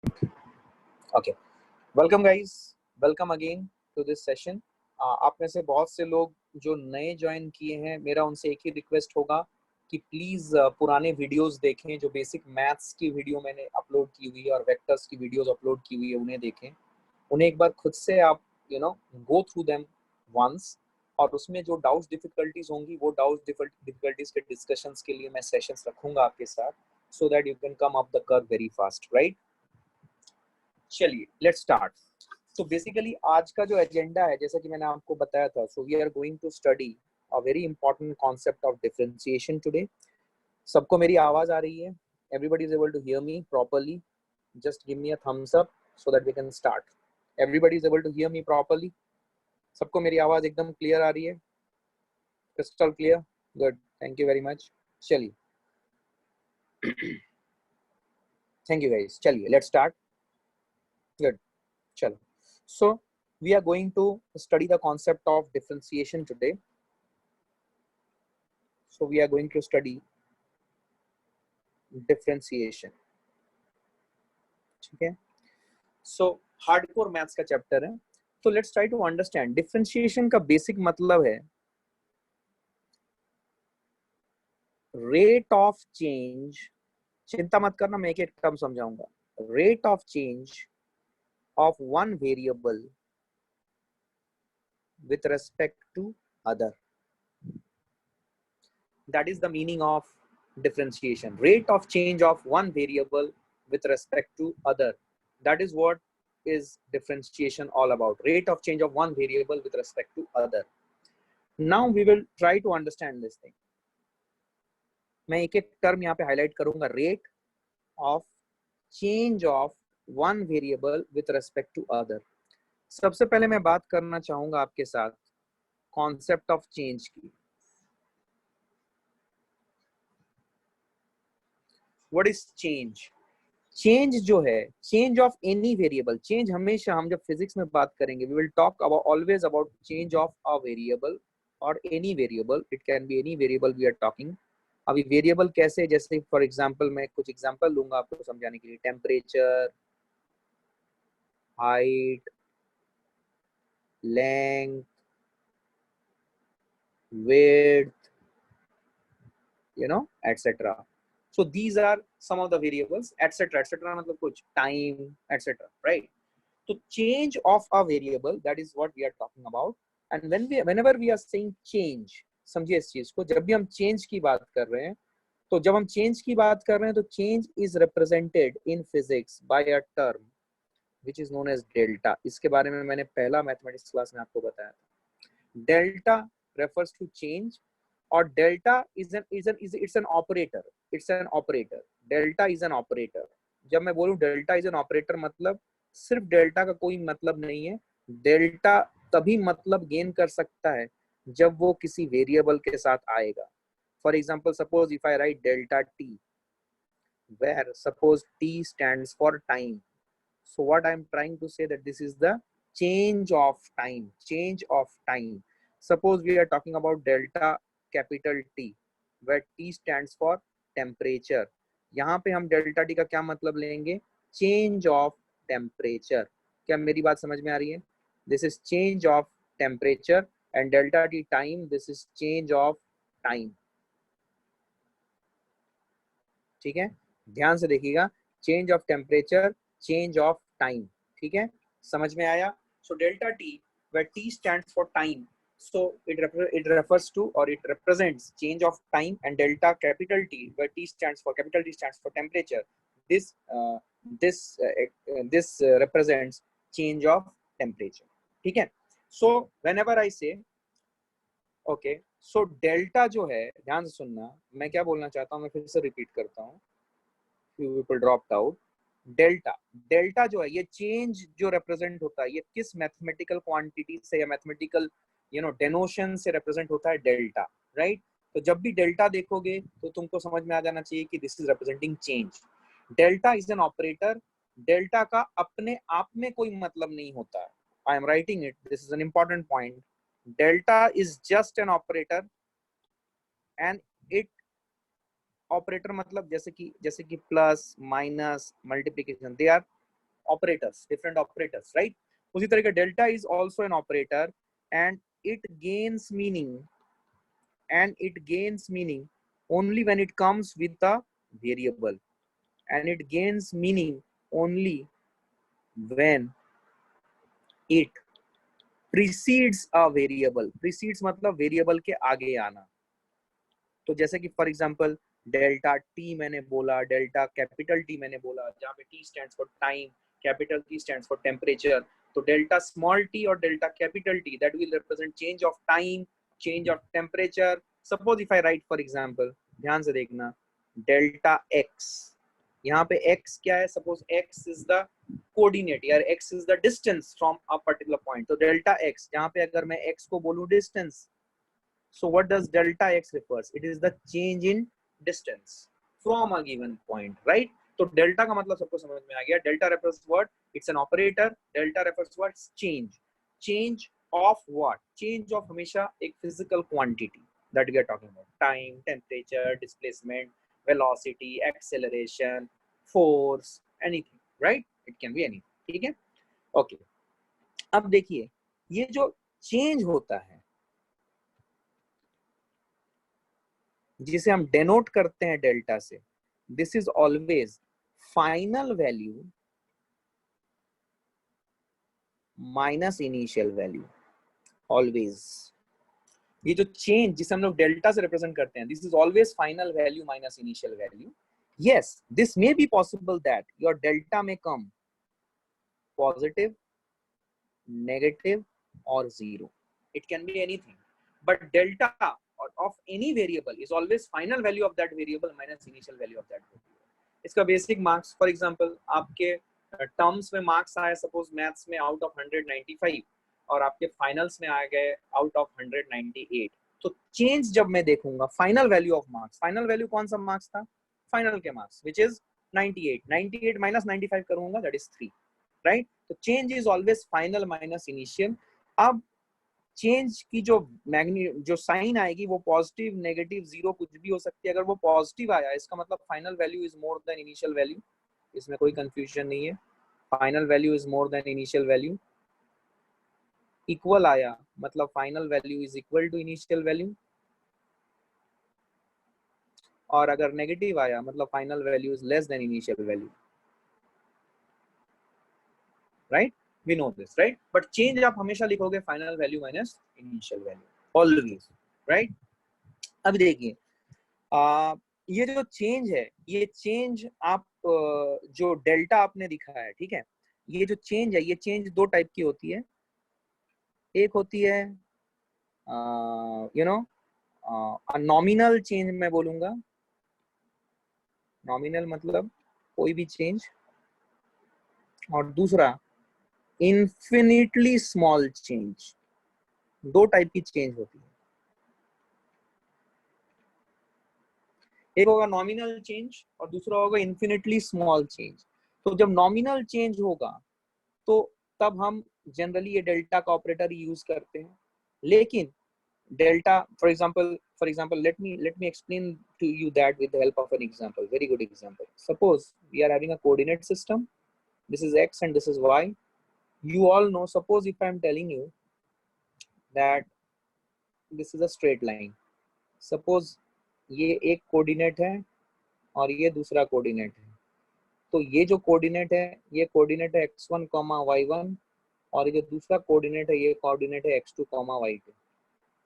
Okay, welcome guys, welcome again to this session. आप में से बहुत से लोग जो नए ज्वाइन किए हैं, मेरा उनसे एक ही रिक्वेस्ट होगा कि प्लीज़ पुराने वीडियोस देखें। जो बेसिक मैथ्स की वीडियो मैंने अपलोड की हुई है और वेक्टर्स की वीडियोस अपलोड की हुई है, उन्हें देखें। उन्हें एक बार खुद से आप गो थ्रू देम वंस, और उसमें जो डाउट्स डिफिकल्टीज होंगी वो डाउट्स डिफिकल्टीज के डिस्कशंस के लिए मैं सेशंस रखूंगा आपके साथ, so that you can come up the curve very fast, right. चलिए लेट्स स्टार्ट। तो बेसिकली आज का जो एजेंडा है, जैसा कि मैंने आपको बताया था, so we are going to study a very important concept of differentiation today. सबको मेरी आवाज आ रही है? Everybody is able to hear me properly? Just give me a thumbs up so that we can start. Everybody is able to hear me properly? सबको मेरी आवाज एकदम क्लियर आ रही है? Crystal clear? Good, thank you very much. चलिए thank you guys. चलिए let's start. Good, चलो। So we are going to study the concept of differentiation today. So we are going to study differentiation. ठीक है? So hardcore maths का chapter है। So let's try to understand differentiation का basic मतलब है rate of change। चिंता मत करना, मैं एक एक टर्म समझाऊंगा। Rate of change of one variable with respect to other. That is the meaning of differentiation. Rate of change of one variable with respect to other. That is what is differentiation all about. Rate of change of one variable with respect to other. Now we will try to understand this thing. मैं एक एक term यहाँ पे highlight करूंगा। Rate of change of one variable with respect to other. सबसे पहले मैं बात करना चाहूंगा आपके साथ कॉन्सेप्ट ऑफ चेंज की। What is change? चेंज जो है, change of any variable. Change हमेशा, हम जब फिजिक्स में बात करेंगे, we will talk about always about change of a variable और any variable. It can be any variable we are talking. अभी वेरिएबल कैसे, जैसे फॉर एग्जांपल मैं कुछ एग्जांपल लूंगा आपको समझाने के लिए। Temperature, height, length, width, etc. So these are some of the variables, etc. etc. मतलब कुछ time, etc. right? So change of a variable, that is what we are talking about. And whenever we are saying change, समझिए इस चीज को, जब भी हम change की बात कर रहे हैं, तो जब हम चेंज की बात कर रहे हैं तो change is represented in physics by a term which is known as delta. इसके बारे में मैंने पहला मैथमेटिक्स क्लास में आपको बताया था। डेल्टा रेफर्स टू चेंज, और delta it's an operator. It's an operator. Delta is an operator. जब मैं बोलूं डेल्टा इज एन ऑपरेटर, मतलब सिर्फ डेल्टा का कोई मतलब नहीं है। डेल्टा तभी मतलब गेन कर सकता है जब वो किसी वेरिएबल के साथ आएगा। For example, suppose if I right delta T, where suppose t stands for time. So what I'm trying to say that this is the change of time. Change of time. Suppose we are talking about delta capital T, where T stands for temperature. यहाँ पे हम delta T का क्या मतलब लेंगे? Change of temperature. क्या मेरी बात समझ में आ रही है? This is change of temperature, and delta T time, this is change of time. ठीक है, ध्यान से देखिएगा। Change of temperature, change of time. ठीक है, समझ में आया? So delta T, where t stands for time, so it refers to, or it represents change of time, and delta capital T, where capital T stands for temperature. This represents change of temperature. ठीक है? So whenever I say, okay, so delta जो है, ध्यान से सुनना, मैं क्या बोलना चाहता हूँ, मैं फिर से रिपीट करता हूँ। few people dropped out. Delta, delta जो है, ये चेंज जो रिप्रेजेंट होता है, ये किस मैथमेटिकल क्वांटिटी से या मैथमेटिकल डेनोशन से रिप्रेजेंट होता है? Delta, right? तो जब भी डेल्टा देखोगे तो तुमको समझ में आ जाना चाहिए कि this is representing change. Delta is an operator. Delta का अपने आप में कोई मतलब नहीं होता है। I am writing it, this is an important point. Delta is just an operator, and it, operator मतलब जैसे कि plus, minus, multiplication, they are operators, different operators, right? उसी तरह का delta is also an operator, and it gains meaning only when it comes with a variable, and it gains meaning only when it precedes a variable. precedes मतलब variable के आगे आना. तो जैसे कि फॉर एग्जांपल डेल्टा टी मैंने बोला, delta capital T मैंने बोला, जहाँ पे T stands for time, capital T stands for temperature. तो डेल्टा स्मॉल टी और delta capital T, that will represent change of time, change of temperature. Suppose if I right for example, ध्यान से देखना, delta x, यहाँ पे x क्या है? Suppose x is the coordinate, यार x is the distance from a particular point. तो delta x, जहाँ पे अगर मैं x को बोलूं distance, so what does delta x refers? It is the change in distance from a given point, right? तो delta का मतलब सबको समझ में आ गया. Delta refers what? It's an operator. Delta refers what? Change. Change of what? Change of हमेशा एक physical quantity that we are talking about. Time, temperature, displacement, velocity, acceleration, force, anything, right? It can be anything. ठीक है? Okay. अब देखिए, ये जो change होता है, जिसे हम डेनोट करते हैं डेल्टा से, this is always final value minus initial value. Always ये जो चेंज जिसे हम लोग डेल्टा से रिप्रेजेंट करते हैं, this is always final value minus initial value. Yes, this may be possible that your delta में कम पॉजिटिव, नेगेटिव और zero. It can be anything, but delta of any variable is always final value of that variable minus initial value of that variable. इसका basic marks, for example आपके terms में marks आए suppose maths में out of 195 और आपके finals में आ गए out of 198. तो चेंज जब मैं देखूंगा final value of marks, final value कौन सा मार्क्स था? फाइनल के मार्क्स, विच इज 98. 98 माइनस 95 करूंगा, दैट इज 3, राइट? तो change is always final minus initial. अब चेंज की जो साइन आएगी वो पॉजिटिव, नेगेटिव, जीरो कुछ भी हो सकती है. अगर वो पॉजिटिव आया, इसका मतलब final value is more than initial value. इसमें कोई कंफ्यूजन नहीं है. Final value is more than initial value. Equal आया मतलब final value is equal to initial value. और अगर नेगेटिव आया मतलब final value is less than initial value, right? We know this, right? But change आप हमेशा लिखोगे final value minus initial value, always, right? अब देखिए, ये जो चेंज है, ये चेंज आप जो डेल्टा आपने दिखा है, ठीक है, ये जो चेंज है, ये चेंज दो टाइप की होती है. एक होती है यू नो नॉमिनल चेंज, मैं बोलूंगा नॉमिनल मतलब कोई भी चेंज, और दूसरा इन्फिनिटली स्मॉल चेंज. दो टाइप की चेंज होती है. एक होगा नॉमिनल चेंज और दूसरा होगा इन्फिनिटली स्मॉल चेंज. तो जब नॉमिनल चेंज होगा तो तब हम जनरली ये डेल्टा का ऑपरेटर यूज करते हैं. लेकिन delta, for example let me explain to you that with the help of an example, very good example. Suppose we are having a coordinate system. This is x and this is y. You all know, suppose if I am telling you that this is a straight line. Suppose ये एक coordinate है और ये दूसरा coordinate है. तो ये जो कोऑर्डिनेट है, ये कोऑर्डिनेट है x1, y1, और ये दूसरा कोऑर्डिनेट है, ये कोऑर्डिनेट है x2, y2.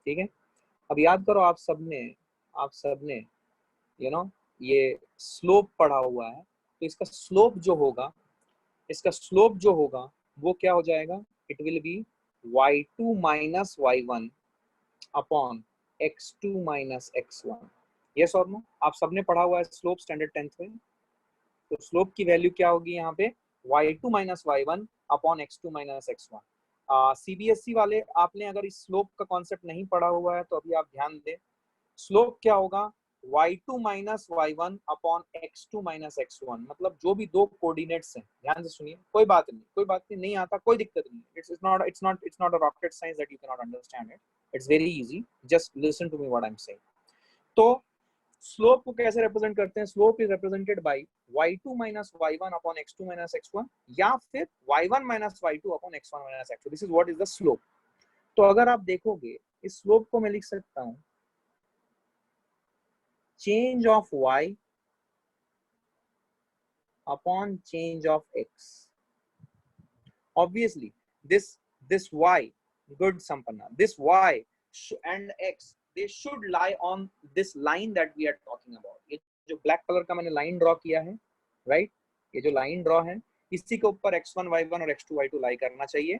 ठीक है? अब याद करो, आप सबने ये स्लोप पढ़ा हुआ है. तो इसका स्लोप जो होगा वो क्या हो जाएगा? It will be y2 minus y1 upon x2 minus x1. Yes और नो? आप सबने पढ़ा हुआ है स्लोप स्टैंडर्ड 10th में. तो स्लोप की वैल्यू क्या होगी यहाँ पे? y2 minus y1 upon x2 minus x1. CBSE वाले, आपने अगर इस स्लोप का कॉन्सेप्ट नहीं पढ़ा हुआ है तो अभी आप ध्यान दें. स्लोप क्या होगा? y2 minus y1 upon x2 minus x1. मतलब जो भी दो कोऑर्डिनेट्स हैं, ध्यान से सुनिए, कोई बात नहीं आता, कोई दिक्कत नहीं. it's not a rocket science that you cannot understand it. It's very easy. Just listen to me what I'm saying. तो स्लोप को कैसे रिप्रेजेंट करते हैं? Slope is represented by y2 minus y1 upon x2 minus x1 या फिर y1 minus y2 upon x1 minus x2. This is what is the slope. तो अगर आप देखोगे इस स्लोप को मैं लिख सकता हूं change of y upon change of x. Obviously this y, good Sampanna, this y and x they should lie on this line that we are talking about. ये जो ब्लैक कलर का मैंने लाइन ड्रॉ किया है, right, ये जो line draw है इसी के ऊपर x1 y1 और x2 y2 लाई करना चाहिए.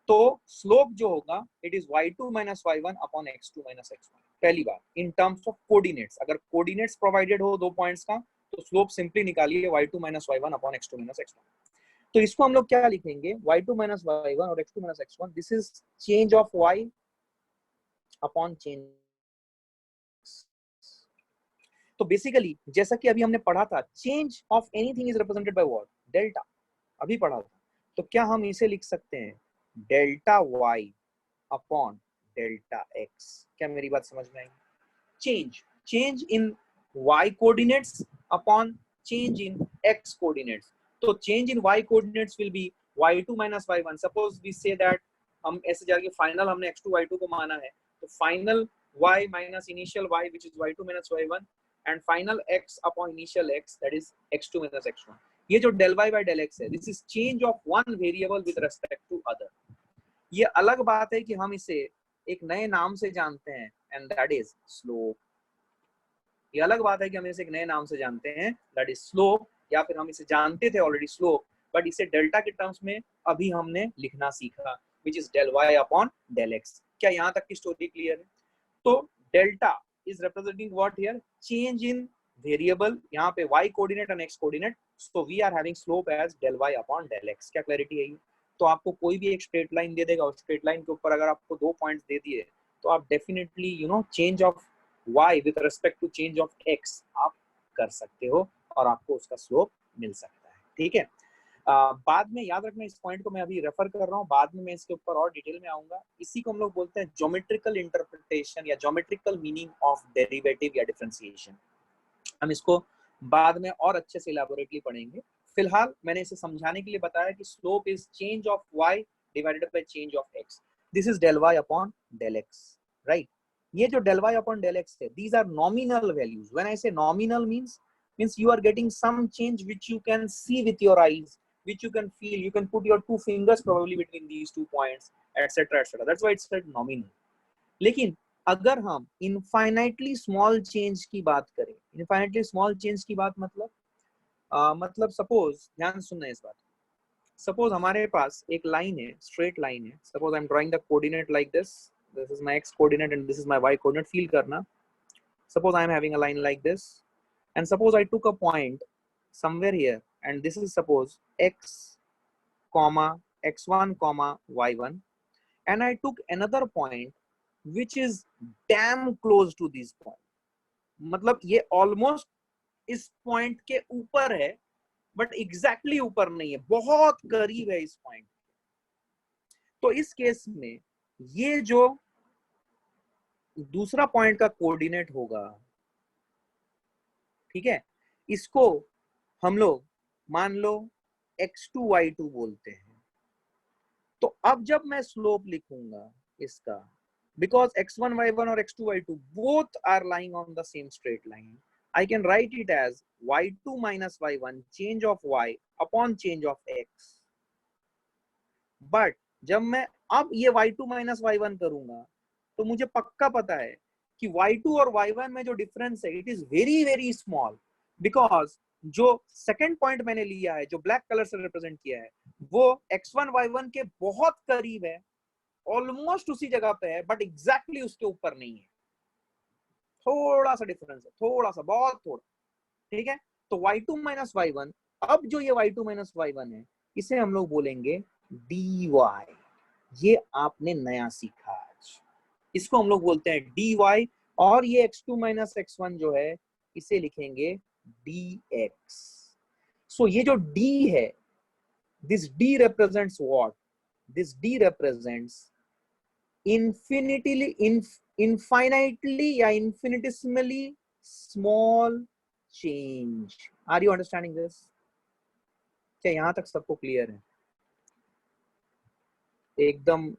तो स्लोप जो होगा it is y2 minus y1 upon x2 minus x1. पहली बात इन टर्म्स ऑफ कोऑर्डिनेट्स, अगर कोऑर्डिनेट्स प्रोवाइडेड हो दो पॉइंट्स का तो स्लोप सिंपली निकालिए y2 minus y1 upon x2 minus x1. तो इसको हम लोग क्या लिखेंगे? y2 minus y1 और x2 minus x1. This is change of y upon change. तो बेसिकली जैसा कि अभी हमने पढ़ा था change of anything is represented by what? Delta. अभी पढ़ा था. तो क्या हम इसे लिख सकते हैं delta y upon delta x? क्या मेरी बात समझ में आई? Change in y coordinates upon change in x coordinates. तो change in y coordinates will be y2 minus y1. Suppose we say that हम ऐसे जाके फाइनल हमने x2 y2 को माना है, तो final y minus initial y which is y2 minus y1 and final x upon initial x that is x2 minus x1. ये जो del y by del x है, this is change of one variable with respect to other. ये अलग बात है कि हम इसे एक नए नाम से जानते हैं and that is slope. ये अलग बात है कि हम इसे एक नए नाम से जानते हैं that is slope, या फिर हम इसे जानते थे ऑलरेडी slope, बट इसे डेल्टा के टर्म्स में अभी हमने लिखना सीखा which is del y upon del x. क्या यहाँ तक की स्टोरी क्लियर है? तो delta is representing what here? Change in variable, यहाँ पे y coordinate and x coordinate. So we are having slope as del y upon del x. क्या clarity है? तो आपको कोई भी एक स्ट्रेट लाइन दे देगा और स्ट्रेट लाइन के ऊपर अगर आपको दो पॉइंट्स दे दिए तो आप definitely change of y with respect to change of x आप कर सकते हो और आपको उसका स्लोप मिल सकता है. ठीक है. बाद में याद रखना इस पॉइंट को, मैं अभी रेफर कर रहा हूँ, बाद में मैं इसके ऊपर और डिटेल में आऊंगा. इसी को हम लोग बोलते हैं ज्योमेट्रिकल इंटरप्रिटेशन या ज्योमेट्रिकल मीनिंग ऑफ डेरिवेटिव या डिफरेंशिएशन. हम इसको बाद में और अच्छे से इलैबोरेटली पढ़ेंगे. फिलहाल मैंने इसे समझाने के लिए बताया कि slope is change of y divided by change of x. This is del y upon del x, right. ये जो del y upon del x है, these are nominal values. When I say nominal means you are getting some change which you can see with your eyes, which you can feel. You can put your two fingers probably between these 2 points, etc., etc. That's why it's said nominal. लेकिन अगर हम infinitely small change की बात करें, infinitely small change की बात मतलब suppose, ध्यान सुनना इस बात. सपोज हमारे पास एक लाइन है, स्ट्रेट लाइन है. Suppose I am drawing the coordinate like this. This is my x coordinate and this is my y coordinate. Feel करना. Suppose I am having a line like this and suppose I took a point somewhere here and this is suppose x comma x1 comma y1 and I took another point which is damn close to this point. मतलब ये almost इस point के ऊपर है but exactly ऊपर नहीं है, बहुत करीब है इस point. तो इस केस में ये जो दूसरा point का कोऑर्डिनेट होगा, ठीक है, इसको हम लोग मान लो x2 y2 बोलते हैं. तो अब जब मैं स्लोप लिखूंगा इसका, बिकॉज x1 y1 और x2 y2 both are lying on the same straight line, I can write it as y2 minus y1 change of y upon change of x. But जब मैं अब ये y2 minus y1 करूंगा तो मुझे पक्का पता है कि y2 और y1 में जो डिफरेंस है it is very very small, because जो सेकंड पॉइंट मैंने लिया है जो ब्लैक कलर से रिप्रेजेंट किया है वो x1 y1 के बहुत करीब है, ऑलमोस्ट उसी जगह पे है, बट एग्जैक्टली उसके ऊपर नहीं है. थोड़ा सा डिफरेंस है, थोड़ा सा, बहुत थोड़ा. ठीक है. तो y2 minus y1, अब जो ये y2 minus y1 है इसे हम लोग बोलेंगे dy. ये आपने नया सीखा आज, इसको हम लोग बोलते हैं dy. और ये x2 minus x1 जो है इसे लिखेंगे dx. सो ये जो d है, this d represents what? This d represents infinitely या infinitesimally small change. Are you understanding this? क्या यहाँ तक सबको क्लियर है? एकदम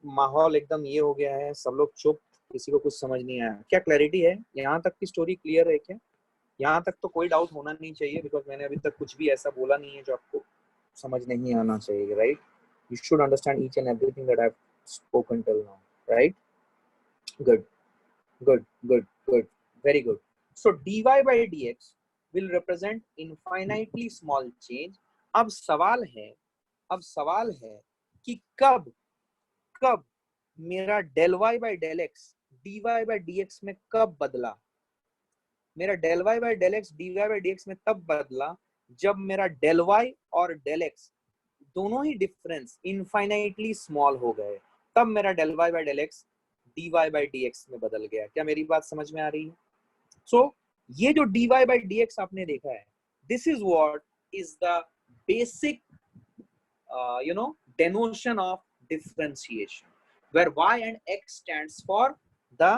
माहौल एकदम ये हो गया है, सब लोग चुप, किसी को कुछ समझ नहीं आया। क्या क्लैरिटी है? यहाँ तक की स्टोरी क्लियर है क्या? यहाँ तक तो कोई डाउट होना नहीं चाहिए, बिकॉज मैंने अभी तक कुछ भी ऐसा बोला नहीं है जो आपको समझ नहीं आना चाहिए, right? You should understand each and everything that I've spoken till now, right? Good, good, good, good, very good. So dy by dx will represent infinitely small change. अब सवाल है कि कब मेरा del y by del x dy by dx में कब बदला? मेरा del y by del x dy by dx में तब बदला जब मेरा del y और del x दोनों ही डिफरेंस इनफाइनाइटली स्मॉल हो गए, तब मेरा del y by del x dy by dx में बदल गया। क्या मेरी बात समझ में आ रही है? सो ये जो dy by dx आपने देखा है, this is what is the basic denotion of differentiation, where y and x stands for the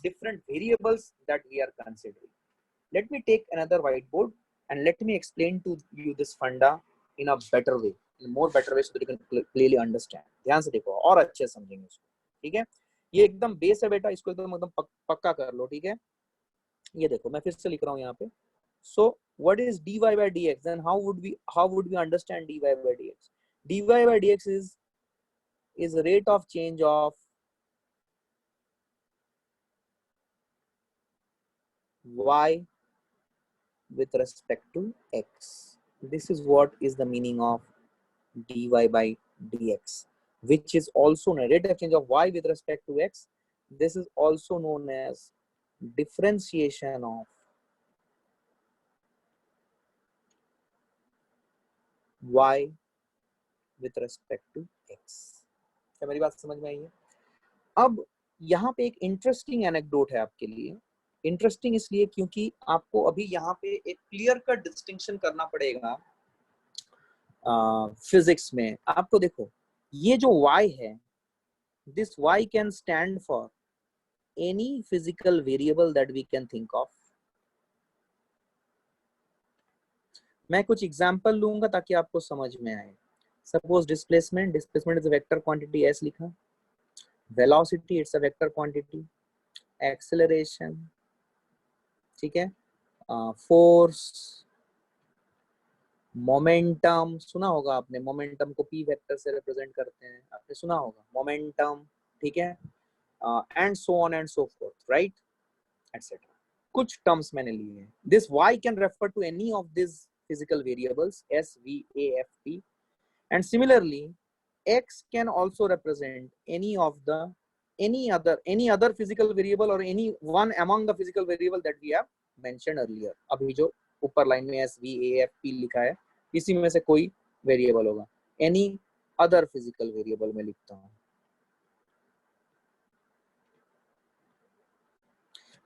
different variables that we are considering. Let me take another whiteboard and let me explain to you this funda in a better way, in a more better way, so that you can clearly understand. ध्यान से देखो और अच्छे समझेंगे इसको, ठीक है? ये एकदम बेस है बेटा, इसको एकदम पक्का कर लो, ठीक है? ये देखो मैं फिर से लिख रहा हूँ यहाँ पे. So what is dy by dx? Then how would we understand dy by dx? dy by dx is the rate of change of y with respect to x. This is what is the meaning of dy by dx, which is also known rate of change of y with respect to x. This is also known as differentiation of y with respect to x. क्या मेरी बात समझ में आई है? अब यहाँ पे एक इंटरेस्टिंग एनेक्डोट है आपके लिए. इंटरेस्टिंग इसलिए क्योंकि आपको अभी यहाँ पे एक क्लियर कट डिस्टिंक्शन करना पड़ेगा फिजिक्स में. आपको देखो ये जो y है, this y can stand for any physical variable that we can think of. मैं कुछ एग्जांपल लूंगा ताकि आपको समझ में आए. Suppose displacement is a vector quantity s लिखा. Velocity it's a vector quantity. Acceleration, ठीक है. फोर्स, मोमेंटम सुना होगा आपने. मोमेंटम को p वेक्टर से रिप्रेजेंट करते हैं, आपने सुना होगा मोमेंटम, ठीक है. And so on and so forth, right, etcetera. कुछ टर्म्स मैंने लिए हैं. This y can refer to any of this physical variables s, v, a, f, p, and similarly x can also represent any other physical variable or any one among the physical variable that we have mentioned earlier. अभी जो ऊपर line में s, v, a, f, p लिखा है, इसी में से कोई वेरिएबल होगा. एनी अदर फिजिकल वेरिएबल में लिखता हूँ.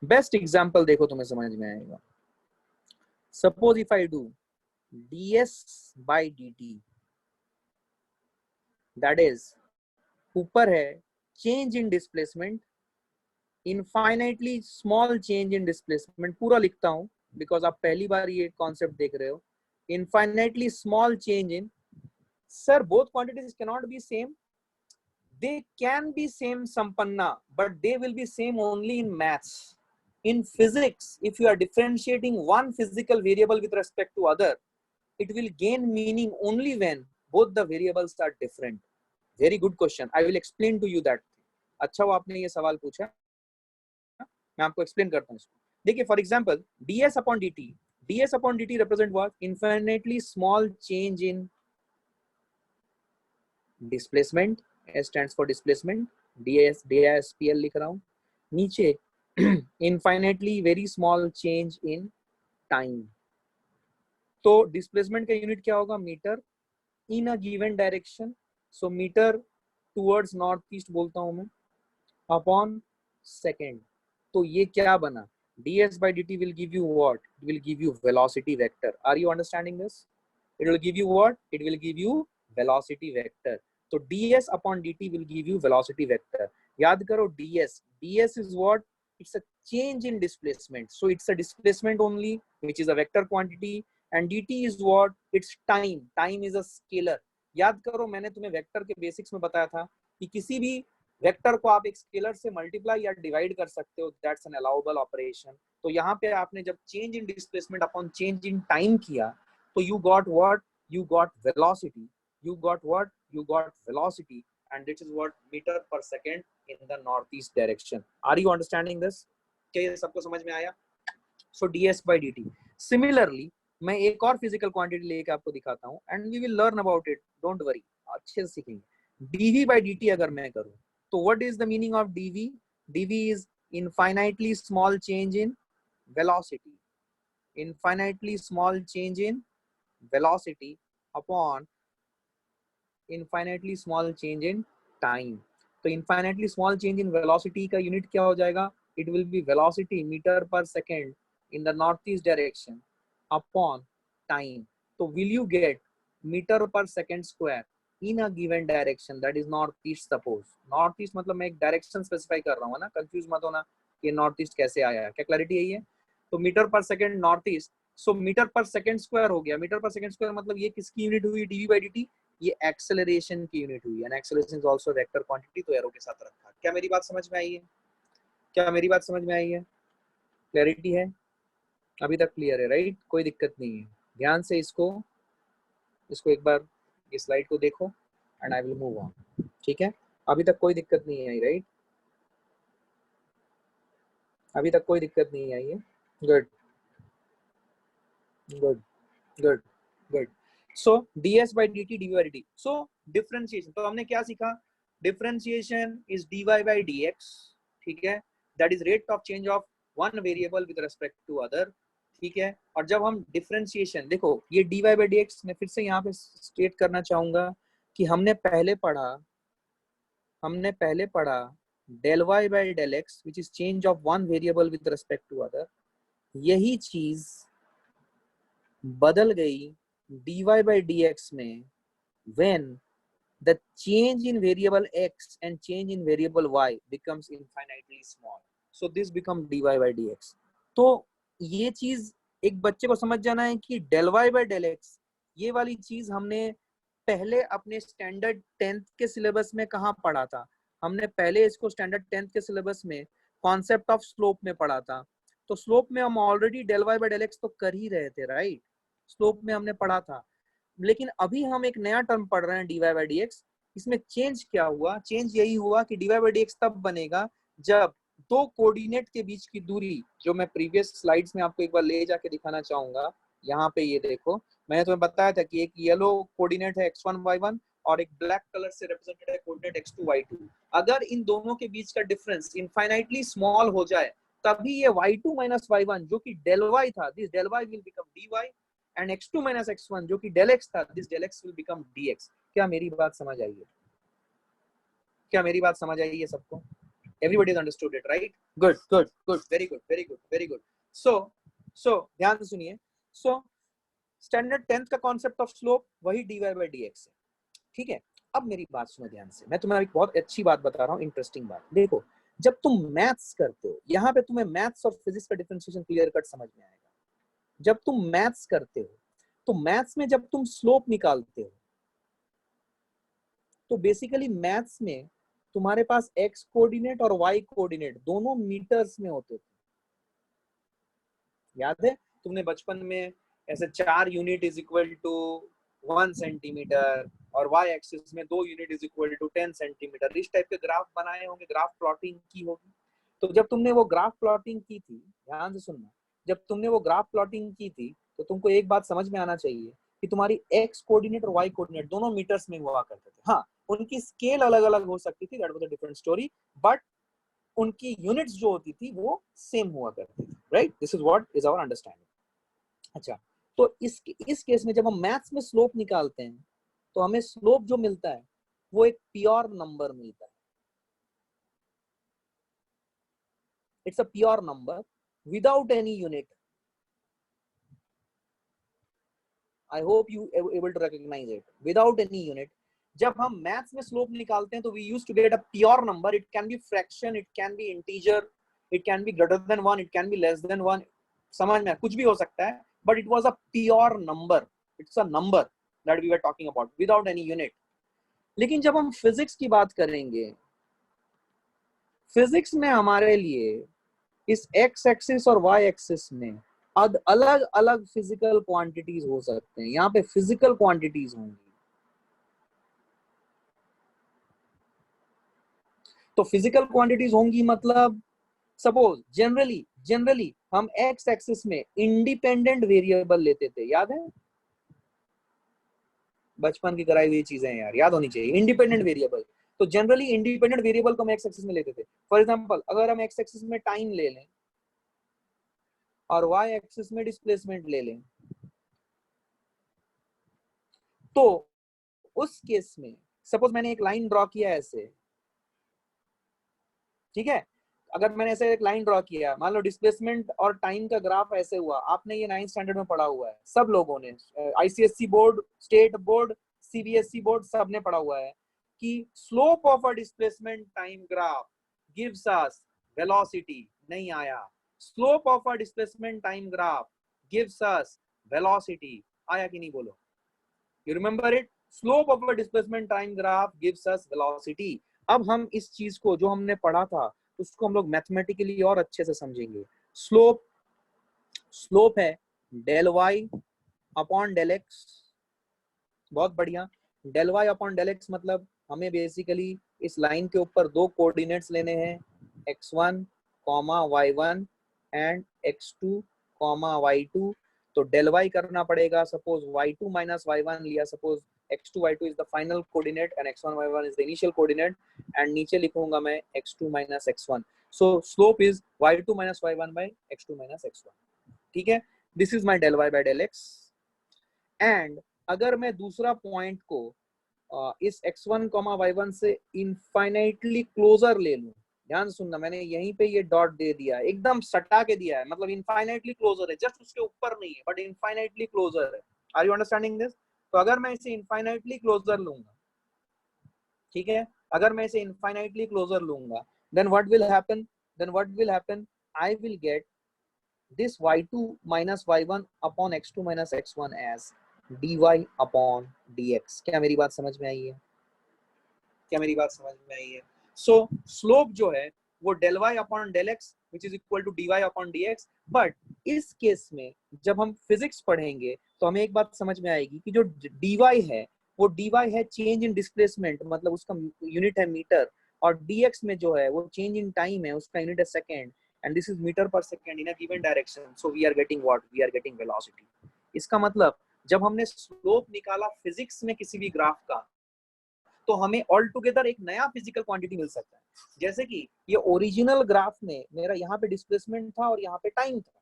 बेस्ट एग्जांपल देखो, तुम्हें समझ में आएगा. Suppose if I do ds by dt, that is ऊपर है change in displacement, infinitely small change in displacement. पूरा लिखता हूँ because आप पहली बार ये कॉन्सेप्ट देख रहे हो. infinitely small change in, sir both quantities cannot be same. They can be same, Sampanna, but they will be same only in maths. In physics, if you are differentiating one physical variable with respect to other, it will gain meaning only when both the variables are different. Very good question. I will explain to you that. अच्छा वो आपने ये सवाल पूछा, मैं आपको explain करता हूँ इसको. देखिए for example ds upon dt represent what? Infinitely small change in displacement. S stands for displacement. DSPL लिख रहा हूँ. नीचे infinitely very small change in time. तो डिस्प्लेसमेंट का यूनिट क्या होगा? Metre in a given direction. So metre towards north east बोलता हूं मैं, अपॉन सेकेंड. तो ये क्या बना? ds by dt will give you what? It will give you velocity vector. Are you understanding this? It will give you what? It will give you velocity vector. So ds upon dt will give you velocity vector. याद करो ds is what? it's a change in displacement. So it's a displacement only, which is a vector quantity, and dt is what? It's time. Time is a scalar. याद करो मैंने तुम्हें vector के basics में बताया था कि किसी भी वेक्टर को आप एक स्केलर से मल्टीप्लाई या डिवाइड कर सकते हो, दैट्स एन अलाउबल ऑपरेशन. तो यहाँ पे आपने जब change in displacement upon change in time किया तो you got what? You got velocity. You got what? You got velocity, and this is what? Meter per second in the northeast direction. Are you understanding this? क्या ये सबको समझ में आया? So ds by dt. Similarly, मैं एक और physical quantity लेके आपको दिखाता हूँ, and we will learn about it. Don't worry, अच्छे से सीखेंगे. dv by dt अगर मैं करूँ, तो what is the meaning of dv? dv is infinitely small change in velocity. Infinitely small change in velocity upon infinitely small change in time. तो infinitely small change in velocity का unit क्या हो जाएगा? It will be velocity meter per second in the northeast direction upon time. तो will you get meter per second square in a given direction, that is northeast. suppose northeast मतलब मैं एक direction specify कर रहा हूँ ना, confuse मत होना कि नॉर्थ ईस्ट कैसे आया है. क्या क्लैरिटी यही है? तो मीटर पर सेकंड नॉर्थ ईस्ट. सो मीटर पर सेकंड स्क्वायर हो गया. मीटर पर सेकंड स्क्वायर मतलब ये किसकी यूनिट हुई? dv by dt. ये एक्सेलरेशन की यूनिट हुई. And acceleration is also vector quantity, तो एरो के साथ रखा. क्या मेरी बात समझ में आई है? क्या मेरी बात समझ में आई है? क्लैरिटी है? अभी तक क्लियर है राइट? कोई दिक्कत नहीं है. ध्यान से इसको एक बार ये स्लाइड को देखो and I will move on. ठीक है, अभी तक कोई दिक्कत नहीं आई राइट? अभी तक कोई दिक्कत नहीं आई है. Good good good good. So ds by dt dv by dt. So differentiation, तो हमने क्या सीखा? Differentiation is dy by dx. ठीक है, that is rate of change of one variable with respect to other. ठीक है, और जब हम डिफरेंशिएशन, देखो ये dy by dx मैं फिर से यहाँ पे स्टेट करना चाहूंगा कि हमने पहले पढ़ा del y by del x which is change of one variable with respect to other. यही चीज बदल गई dy by dx में when the change in variable x and change in variable y becomes infinitely small. So this become dy by dx. तो ये चीज एक बच्चे को समझ जाना है कि del y by del x, ये वाली चीज हमने पहले अपने स्टैंडर्ड 10th के सिलेबस में कहाँ पढ़ा था? हमने पहले इसको स्टैंडर्ड 10th के सिलेबस में कॉन्सेप्ट ऑफ स्लोप में पढ़ा था. तो स्लोप में हम already del y by del x तो कर ही रहे थे राइट? स्लोप में हमने पढ़ा था. लेकिन अभी हम एक नया टर्म पढ़ रहे हैं dy by dx. इसमें चेंज क्या हुआ? चेंज यही हुआ कि dy by dx तब बनेगा जब दो कोऑर्डिनेट के बीच की दूरी, जो मैं प्रीवियस स्लाइड्स में आपको एक बार ले जाके दिखाना चाहूंगा. यहाँ पे ये देखो, मैंने तुम्हें बताया था कि एक येलो कोऑर्डिनेट है x1 y1 और एक ब्लैक कलर से रिप्रेजेंटेड है कोऑर्डिनेट x2 y2. अगर इन दोनों के बीच का डिफरेंस इनफाइनाइटली स्मॉल हो जाए तभी ये y2 minus y1 जो कि del y था, this del y will become dy, and x2 minus x1 जो कि del x था, this del x will become dx. क्या मेरी बात समझ आई है? क्या मेरी बात समझ आई है सबको? Everybody has understood it, right? Good, good, good, very good, very good, very good. So ध्यान से सुनिए. So स्टैंडर्ड 10th का कॉन्सेप्ट ऑफ स्लोप वही dy by dx है. ठीक है, अब मेरी बात सुनो ध्यान से. मैं तुम्हें एक बहुत अच्छी बात बता रहा हूँ, इंटरेस्टिंग बात. देखो, जब तुम मैथ्स करते हो, यहाँ पे तुम्हें मैथ्स और फिजिक्स का डिफरेंशिएशन क्लियर कट समझ में आएगा. जब तुम मैथ्स करते हो तो मैथ्स में जब तुम स्लोप निकालते हो तो बेसिकली मैथ्स में तुम्हारे पास x कोऑर्डिनेट और y कोऑर्डिनेट दोनों मीटर्स में होते थे. याद है तुमने बचपन में ऐसे 4 unit is equal to 1 centimetre और y एक्सिस में 2 unit is equal to 10 centimetre, इस टाइप के ग्राफ बनाए होंगे, ग्राफ प्लॉटिंग की होगी. तो जब तुमने वो ग्राफ प्लॉटिंग की थी, ध्यान से सुनना, जब तुमने वो ग्राफ प्लॉटिंग की थी तो तुमको एक बात समझ में आना चाहिए कि तुम्हारी x कोऑर्डिनेट और y कोऑर्डिनेट दोनों मीटर्स में हुआ करते थे. हाँ, उनकी स्केल अलग अलग हो सकती थी, that was a different story, but उनकी यूनिट्स जो होती थी वो सेम हुआ करती थी. Right? This is what is our understanding. अच्छा, तो इस केस में जब हम मैथ्स में स्लोप निकालते हैं तो हमें स्लोप जो मिलता है वो एक प्योर नंबर मिलता है. It's a pure number without any unit. I hope you able to recognise it. Without any unit जब हम मैथ्स में स्लोप निकालते हैं तो we use to get a pure number. It can be fraction, it can be integer, it can be greater than 1, it can be less than 1, समझ में कुछ भी हो सकता है, but it was a pure number, it's a number that we were talking about without any unit. लेकिन जब हम फिजिक्स की बात करेंगे, फिजिक्स में हमारे लिए इस एक्स एक्सिस और वाई एक्सिस में अलग अलग फिजिकल क्वांटिटीज हो सकते हैं, यहाँ पे फिजिकल क्वांटिटीज होंगी। तो फिजिकल क्वांटिटीज होंगी मतलब सपोज जनरली हम एक्स एक्सिस में इंडिपेंडेंट वेरिएबल लेते थे, याद है? बचपन की कराई हुई चीजें यार, याद होनी चाहिए। इंडिपेंडेंट वेरिएबल, तो जनरली इंडिपेंडेंट वेरिएबल को हम एक्स एक्सिस में लेते थे। फॉर एग्जांपल अगर हम एक्स एक्सिस में टाइम ले लें और वाई एक्सिस में डिस्प्लेसमेंट ले लें, तो उस केस में सपोज मैंने एक लाइन ड्रॉ किया ऐसे, ठीक है? अगर मैंने ऐसे एक लाइन ड्रॉ किया, मान लो डिस्प्लेसमेंट और टाइम का ग्राफ ऐसे हुआ, आपने ये 9th स्टैंडर्ड में पढ़ा हुआ है, सब लोगों ने, ICSC board, state board, CBSE board, सबने पढ़ा हुआ है कि slope of a displacement time graph gives us velocity. नहीं आया? Slope of a displacement time graph gives us velocity, आया कि नहीं बोलो? You remember it? Slope of a displacement time graph gives us velocity. अब हम इस चीज को जो हमने पढ़ा था उसको हम लोग मैथमेटिकली और अच्छे से समझेंगे। स्लोप स्लोप है del y upon del x, बहुत बढ़िया। Del y upon del x मतलब हमें बेसिकली इस लाइन के ऊपर दो कोऑर्डिनेट्स लेने हैं, x1 y1 and x2 y2। तो डेल वाई करना पड़ेगा, सपोज y2 माइनस y1 लिया, suppose x2 y2 is the final coordinate and x1 y1 is the initial coordinate, and नीचे लिखूंगा मैं x2 minus x1। So slope is y2 minus y1 by x2 minus x1, ठीक है? This is my del y by del x. And अगर मैं दूसरा point को इस x1 y1 से इनफाइनाइटली क्लोजर ले लूं, ध्यान से सुनना, मैंने यहीं पे ये डॉट दे दिया, एकदम सटा के दिया है, मतलब इनफाइनाइटली क्लोजर है, जस्ट उसके ऊपर नहीं है बट इनफाइनाइटली क्लोजर है। Are you understanding this? तो अगर मैं इसे इनफाइनाइटली क्लोजर लूंगा, ठीक है, अगर मैं इसे इनफाइनाइटली क्लोजर लूंगा, then what will happen, I will get this y2 minus y1 upon x2 minus x1 as dy upon dx। क्या मेरी बात समझ में आई है? क्या मेरी बात समझ में आई है? सो स्लोप जो है वो del y upon del x which is equal to d y upon d x. But इस केस में जब हम फिजिक्स पढ़ेंगे तो हमें एक बात समझ में आएगी कि जो डी वाई है वो डी वाई है चेंज इन डिस्प्लेसमेंट, मतलब उसका यूनिट है मीटर, और dx में जो है वो चेंज इन टाइम है, उसका यूनिट है second, and this is meter per second in a given direction, so we are getting what? We are getting velocity। इसका मतलब जब हमने स्लोप निकाला फिजिक्स में किसी भी ग्राफ का, तो हमें ऑल टुगेदर एक नया फिजिकल क्वांटिटी मिल सकता है। जैसे कि ये ओरिजिनल ग्राफ में मेरा यहाँ पे डिस्प्लेसमेंट था और यहाँ पे टाइम था,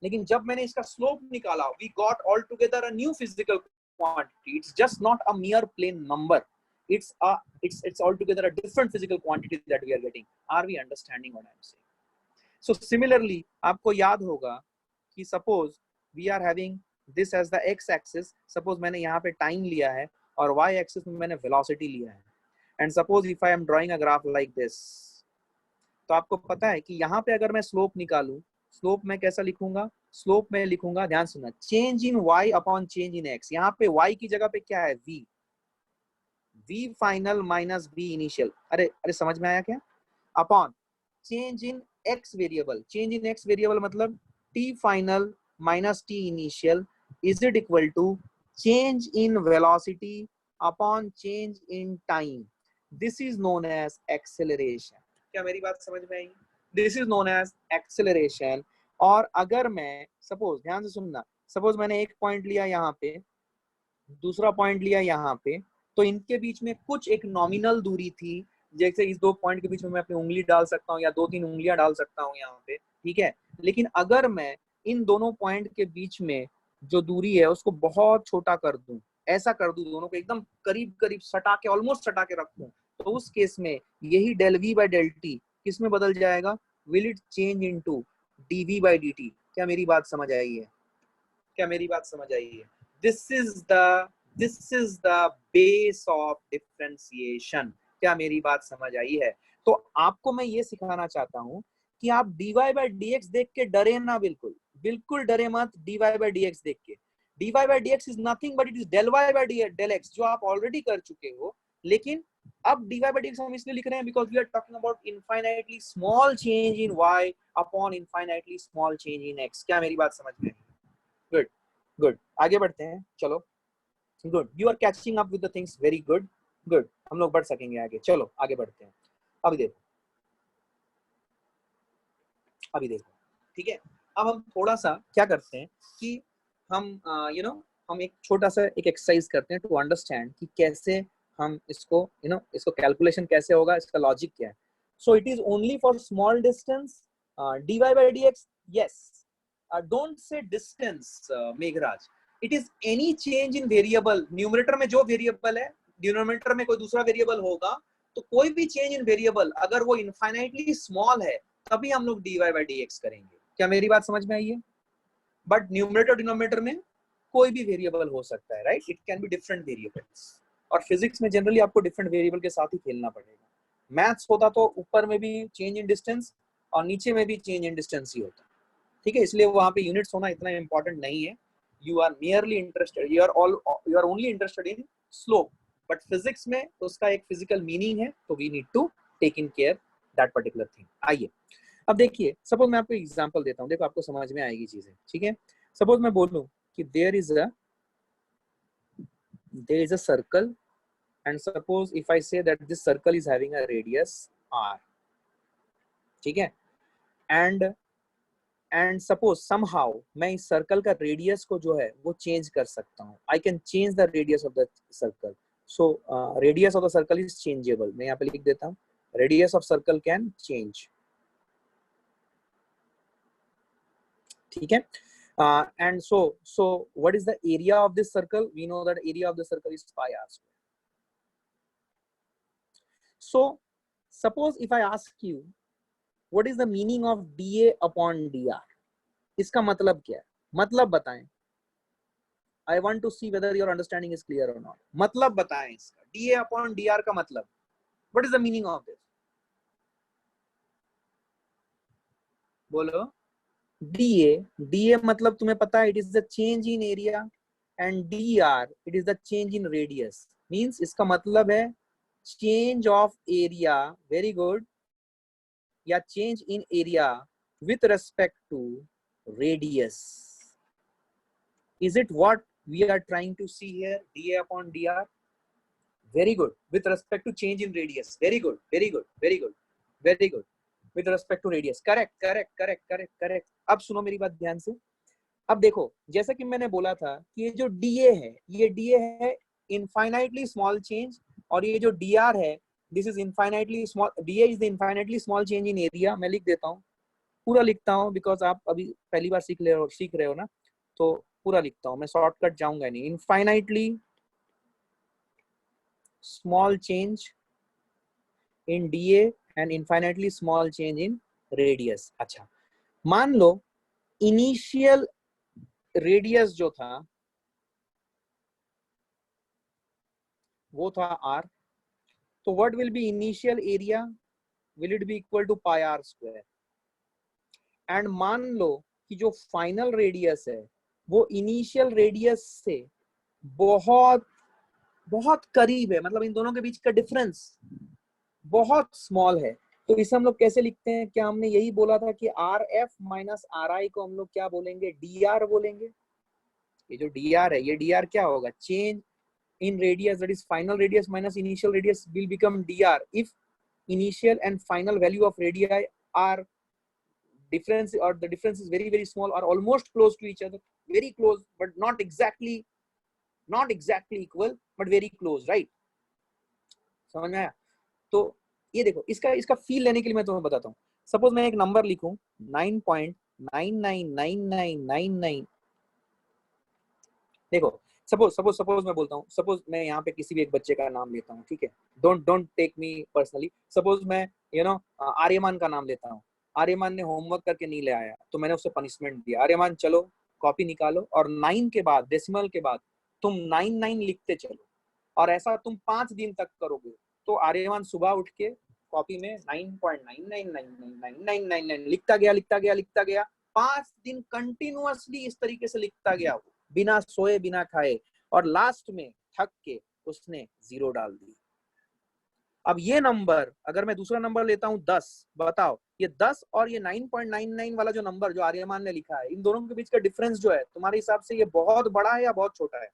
लेकिन जब मैंने इसका स्लोप निकाला, we got all together a new physical quantity. It's just not a mere plain number, it's altogether a different physical quantity that we are getting। Are we understanding what I am saying? So similarly आपको याद होगा कि suppose we are having this as the x axis, suppose मैंने यहाँ पे time लिया है और y axis में मैंने velocity लिया है, and suppose if I am drawing a graph like this, तो आपको पता है कि यहाँ पे अगर मैं slope निकालूं, slope मैं कैसा लिखूंगा? slope में लिखूंगा, ध्यान सुनना, change in y upon change in x। यहाँ पे y की जगह पे क्या है? v final minus v initial। अरे अरे समझ में आया क्या? Upon change in x variable, change in x variable मतलब t final minus t initial is it equal to change in velocity upon change in time। this is known as acceleration। क्या मेरी बात समझ में आई? this is known as acceleration। और अगर मैं suppose, ध्यान से सुनना, सपोज मैंने एक पॉइंट लिया यहाँ पे, दूसरा पॉइंट लिया यहाँ पे, तो इनके बीच में कुछ एक नॉमिनल दूरी थी, जैसे इस दो पॉइंट के बीच में मैं अपनी उंगली डाल सकता हूँ या दो तीन उंगलियां डाल सकता हूँ यहाँ पे, ठीक है। लेकिन अगर मैं इन दोनों पॉइंट के बीच में जो दूरी है उसको बहुत छोटा कर दूं, ऐसा कर दूं, दोनों को एकदम करीब करीब सटा के, ऑलमोस्ट सटा के रखूं, तो उस केस में यही del v by del t किस में बदल जाएगा? Will it change into d v by d t. क्या मेरी बात समझ आई है? क्या मेरी बात समझ आई है? This is the base of differentiation. क्या मेरी बात समझ आई है? तो आपको मैं ये सिखाना चाहता हूं कि आप dy बाय dx देख के डरे ना, बिल्कुल बिल्कुल डरे मत dy बाय dx देख के। dy bye dx is nothing but it is del y by del x, जो आप ऑलरेडी कर चुके हो। लेकिन अब dy बाय dx हम इसलिए लिख रहे हैं because we are talking about infinitely small change in y upon infinitely small change in x। क्या मेरी बात समझ में? गुड गुड, आगे बढ़ते हैं, चलो। Good, you are catching up with the things, very good good, हम लोग बढ़ सकेंगे आगे। चलो आगे बढ़ते हैं। अभी देखो, अभी देखो, ठीक है। अब हम थोड़ा सा क्या करते हैं कि हम हम एक छोटा सा एक एक्सरसाइज करते हैं टू अंडरस्टैंड कि कैसे हम इसको इसको कैलकुलेशन कैसे होगा, इसका लॉजिक क्या है। So it is only for small distance dy bye dx। Yes, don't say distance Meghraj, it is any change in variable. Numerator में जो वेरिएबल है, डिनोमिनेटर में कोई दूसरा वेरिएबल होगा, तो कोई भी चेंज इन वेरिएबल अगर वो इनफाइनाइटली स्मॉल है तभी हम लोग dy बाय dx करेंगे। क्या मेरी बात समझ में आई है? बट न्यूमरेटर डिनोमिनेटर में कोई भी वेरिएबल हो सकता है, right? It can be different variables. और फिजिक्स में जनरली आपको डिफरेंट वेरिएबल के साथ ही खेलना पड़ेगा। मैथ्स होता तो ऊपर में भी चेंज इन डिस्टेंस और नीचे में भी चेंज इन डिस्टेंस ही होता, ठीक है। इसलिए वहां पे यूनिट्स होना इतना इंपॉर्टेंट नहीं है। You are merely interested, you are only interested in slope. But physics में उसका एक फिजिकल मीनिंग है, तो we need to take in care that particular thing. आइए अब देखिए, सपोज मैं आपको एग्जांपल देता हूँ, देखो आपको समझ में आएगी चीजें, ठीक है। सपोज मैं बोलूं कि there is a circle, and suppose if I say that this circle is having a radius r, ठीक है। एंड सपोज समहाउ मैं इस सर्कल का रेडियस को जो है वो चेंज कर सकता हूँ। I can change the radius of the circle. So radius of the circle is changeable. मैं यहाँ पे लिख देता हूँ, radius of circle can change, ठीक है। And so what is the area of this circle? We know that area of the circle is pi r square. So suppose if I ask you what is the meaning of dA upon dr, इसका मतलब क्या है? मतलब बताएं। I want to see whether your understanding is clear or not. मतलब बताएं इसका, dA upon dr का मतलब, what is the meaning of this? बोलो। dA मतलब तुम्हें पता है, it is the change in area, and dr it is the change in radius, means इसका मतलब है change of area, very good, या change in area with respect to radius. Is it what we are trying to see here? dA upon dr, very good, with respect to change in radius, very good, very good, very good, very good, with respect to radius, correct correct correct correct correct। अब सुनो मेरी बात ध्यान से। अब देखो, जैसा कि मैंने बोला था कि ये जो dA है, ये dA है इनफाइनाइटली स्मॉल चेंज, और ये जो dr है, this is infinitely small, dA is the infinitely small change in area. मैं लिख देता हूँ, पूरा लिखता हूँ, बिकॉज आप अभी पहली बार सीख रहे हो ना, तो पूरा लिखता हूँ मैं, शॉर्टकट जाऊंगा नहीं। Infinitely small change in dA and infinitely small change in radius. अच्छा, मान लो इनिशियल रेडियस जो था वो था r, तो what will be initial area? Will it be equal to pi r square. And मान लो कि जो फाइनल रेडियस है वो इनिशियल रेडियस से बहुत बहुत करीब है, मतलब इन दोनों के बीच का डिफरेंस बहुत स्मॉल है। तो इसे हम लोग कैसे लिखते हैं? क्या हमने यही बोला था कि आर एफ माइनस आर आई को हम लोग क्या बोलेंगे? डी आर बोलेंगे। ये जो डी आर है, ये डी आर क्या होगा? Change in radius, that is final radius minus initial radius, will become dr if initial and final value of radii are difference, or the difference is very very small or almost close to each other, very close but not exactly equal but very close, right? समझ में आया? तो ये देखो, इसका feel लेने के लिए मैं तुम्हें बताता हूँ। सपोज मैं एक नंबर लिखूं 9.999999, देखो सपोज मैं बोलता हूँ, सपोज मैं यहाँ पे किसी भी एक बच्चे का नाम लेता हूँ, ठीक है। Don't take me personally. Suppose मैं आर्यमान का नाम लेता हूँ। आर्यमान ने होमवर्क करके नहीं ले आया, तो मैंने उसे पनिशमेंट दिया। आर्यमान चलो कॉपी निकालो, और 9 के बाद, डेसिमल के बाद तुम 99 लिखते चलो, और ऐसा तुम 5 दिन तक करोगे, तो आर्यमान सुबह उठ के कॉपी में 9.999999 लिखता गया 5 दिन कंटिन्यूअसली इस तरीके से लिखता गया, बिना सोए बिना खाए, और लास्ट में थक के उसने 0 डाल दी। अब ये नंबर अगर मैं दूसरा नंबर लेता हूं 10, बताओ ये 10 और ये 9.99 वाला जो नंबर जो आर्यमान ने लिखा है, इन दोनों के बीच का डिफरेंस जो है तुम्हारे हिसाब से ये बहुत बड़ा है या बहुत छोटा है?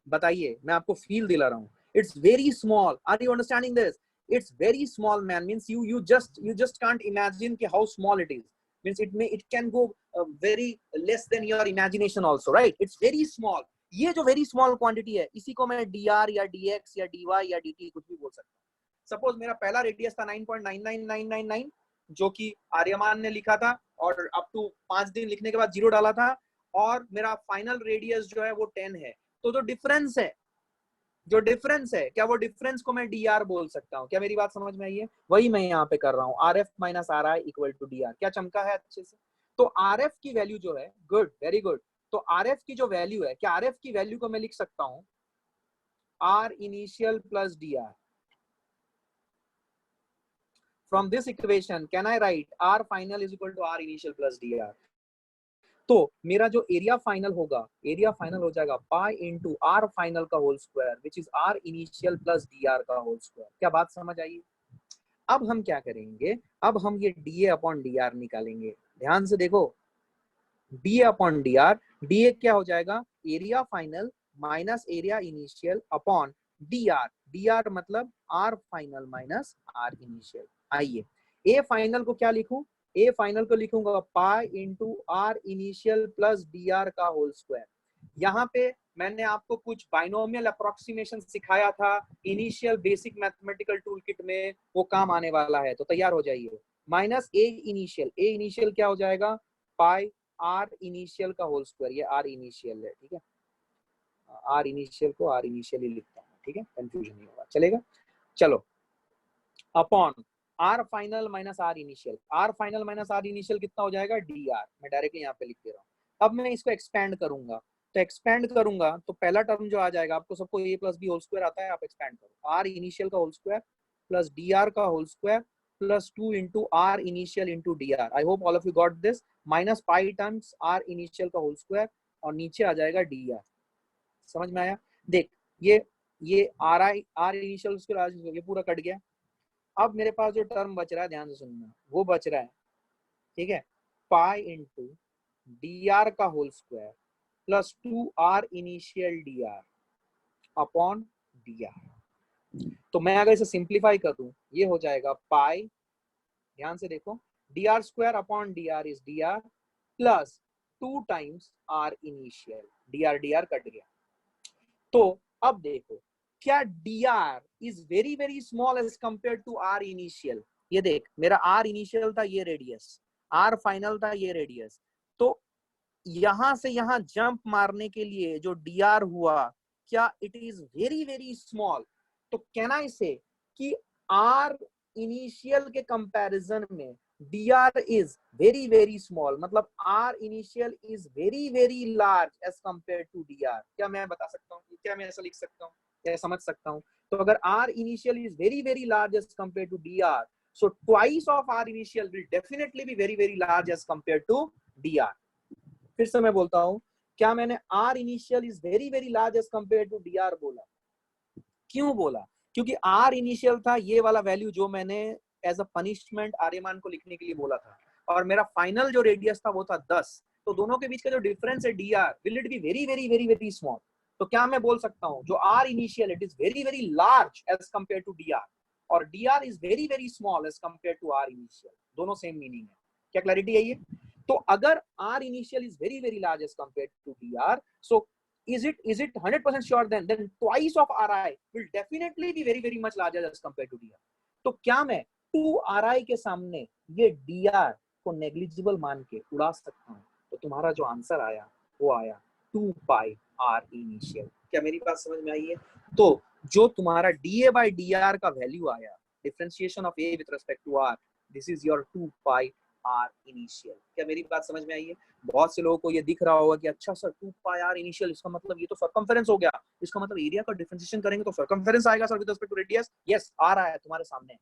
बताइए, मैं आपको फील दिला रहा हूं। It's very small. Are you understanding this? It's very small, man. Means you just can't imagine कि how small it is. Means it can go very less than your imagination also, right? It's very small. ये जो very small quantity है, इसी को मैं dr या dx या dy या dt कुछ भी बोल सकता हूँ। सपोज मेरा पहला रेडियस था 9.99999 जो कि आर्यमान ने लिखा था, और अप टू 5 दिन लिखने के बाद 0 डाला था, और मेरा फाइनल रेडियस जो है वो 10 है। तो जो डिफरेंस है, क्या वो डिफरेंस को मैं dr बोल सकता हूँ? क्या मेरी बात समझ में आई है? वही मैं यहाँ पे कर रहा हूँ, rf minus ri equal to dr। क्या चमका है अच्छे से? तो rf की वैल्यू जो है, गुड, वेरी गुड। तो rf की जो वैल्यू है, क्या rf की वैल्यू को मैं लिख सकता हूँ r initial plus dr? From this equation can I write r final is equal to r initial plus dr? तो मेरा जो एरिया फाइनल हो जाएगा पाई इंटू आर फाइनल का whole square, which is r initial plus D R का whole square. क्या बात समझ आई? अब हम क्या करेंगे, अब हम ये D A upon D R निकालेंगे। ध्यान से देखो, D A upon D R, D A क्या हो जाएगा? Area final minus area initial upon D R मतलब R final minus are initial. आइए ए फाइनल को क्या लिखूं? ए फाइनल को लिखूंगा pi into are initial plus D R का होल स्क्वायर। यहाँ पे मैंने आपको कुछ बाइनोमियल अप्रोक्सीमेशन सिखाया था initial basic mathematical tool kit में, वो काम आने वाला है, तो तैयार हो जाइए। माइनस ए इनिशियल क्या हो जाएगा? पाई आर इनिशियल का होल स्क्वायर। ये आर इनिशियल है, ठीक है, आर इनिशियल को आर इनिशियल ही लिखता हूँ, ठीक है, कंफ्यूजन नहीं होगा, चलेगा। चलो, upon r final minus are initial. R final minus are initial कितना हो जाएगा? D R. मैं डायरेक्टली यहाँ पे लिख दे रहा हूँ। अब मैं इसको एक्सपेंड करूंगा, तो एक्सपेंड करूंगा तो पहला टर्म जो आ जाएगा, आपको सबको A plus B whole square आता है, आप एक्सपेंड करो, आर इनिशियल का whole square plus D R का whole square plus 2 into are initial into D R. I hope all of you got this. Minus pi terms R initial का whole square, और नीचे आ जाएगा D R. समझ में आया? देख, ये आर इनिशियल ये पूरा कट गया। अब मेरे पास जो टर्म बच रहा है, ध्यान से सुनना, वो बच रहा है, ठीक है, पाई इंटू डी आर का whole square plus 2 r initial d r upon D r. तो मैं अगर इसे सिंप्लीफाई कर दूं, ये हो जाएगा पाई, ध्यान से देखो, d r square upon D r is d r plus 2 times r initial. D r cut गया। तो अब देखो, क्या dr is very very small as compare to r initial? ये देख, मेरा r इनिशियल था ये रेडियस, r फाइनल था ये रेडियस, तो यहां से यहां जंप मारने के लिए जो dr हुआ, क्या it is very very small? तो कैन आई से कि r इनिशियल के कंपैरिजन में dr is very very small, मतलब r initial is very very large as compared to dr। क्या मैं बता सकता हूँ? क्या मैं ऐसा लिख सकता हूँ या समझ सकता हूँ? तो अगर r initial is very very large as compared to dr, so twice of r initial will definitely be very very large as compared to dr। फिर से मैं बोलता हूँ, क्या मैंने r initial is very very large as compared to dr बोला? क्यों बोला? क्योंकि r इनिशियल था ये वाला वैल्यू जो मैंने एज अ पनिशमेंट आर्यमान को लिखने के लिए बोला था, और मेरा फाइनल जो रेडियस था वो था 10। तो दोनों के बीच का जो डिफरेंस है dr, will it be very very very very small? तो क्या मैं बोल सकता हूँ जो r initial it is very very large as compare to dr, और dr is very very small as compare to r initial. दोनों सेम मीनिंग है। क्या क्लैरिटी है ये? तो अगर r initial is very very large as compare to dr, so is it 100% sure then twice of ri will definitely be very very much larger as compared to dr। तो क्या मैं 2 ri के सामने ये dr को negligible मान के उड़ा सकता हूँ? तो तुम्हारा जो आंसर आया वो आया 2 पाई r इनिशियल। क्या मेरी बात समझ में आई है? तो जो तुम्हारा dA by dr का वैल्यू आया, differentiation of a with respect to r, this is your 2 pi r initial. क्या मेरी बात समझ में आई है? बहुत से लोगों को ये दिख रहा होगा कि अच्छा सर 2 पाई आर इनिशियल, इसका मतलब ये तो सर्कमफेरेंस हो गया, इसका मतलब एरिया का डिफरेंशिएशन करेंगे तो सर्कमफेरेंस आएगा sir with respect to radius. Yes, आ रहा है, तुम्हारे सामने,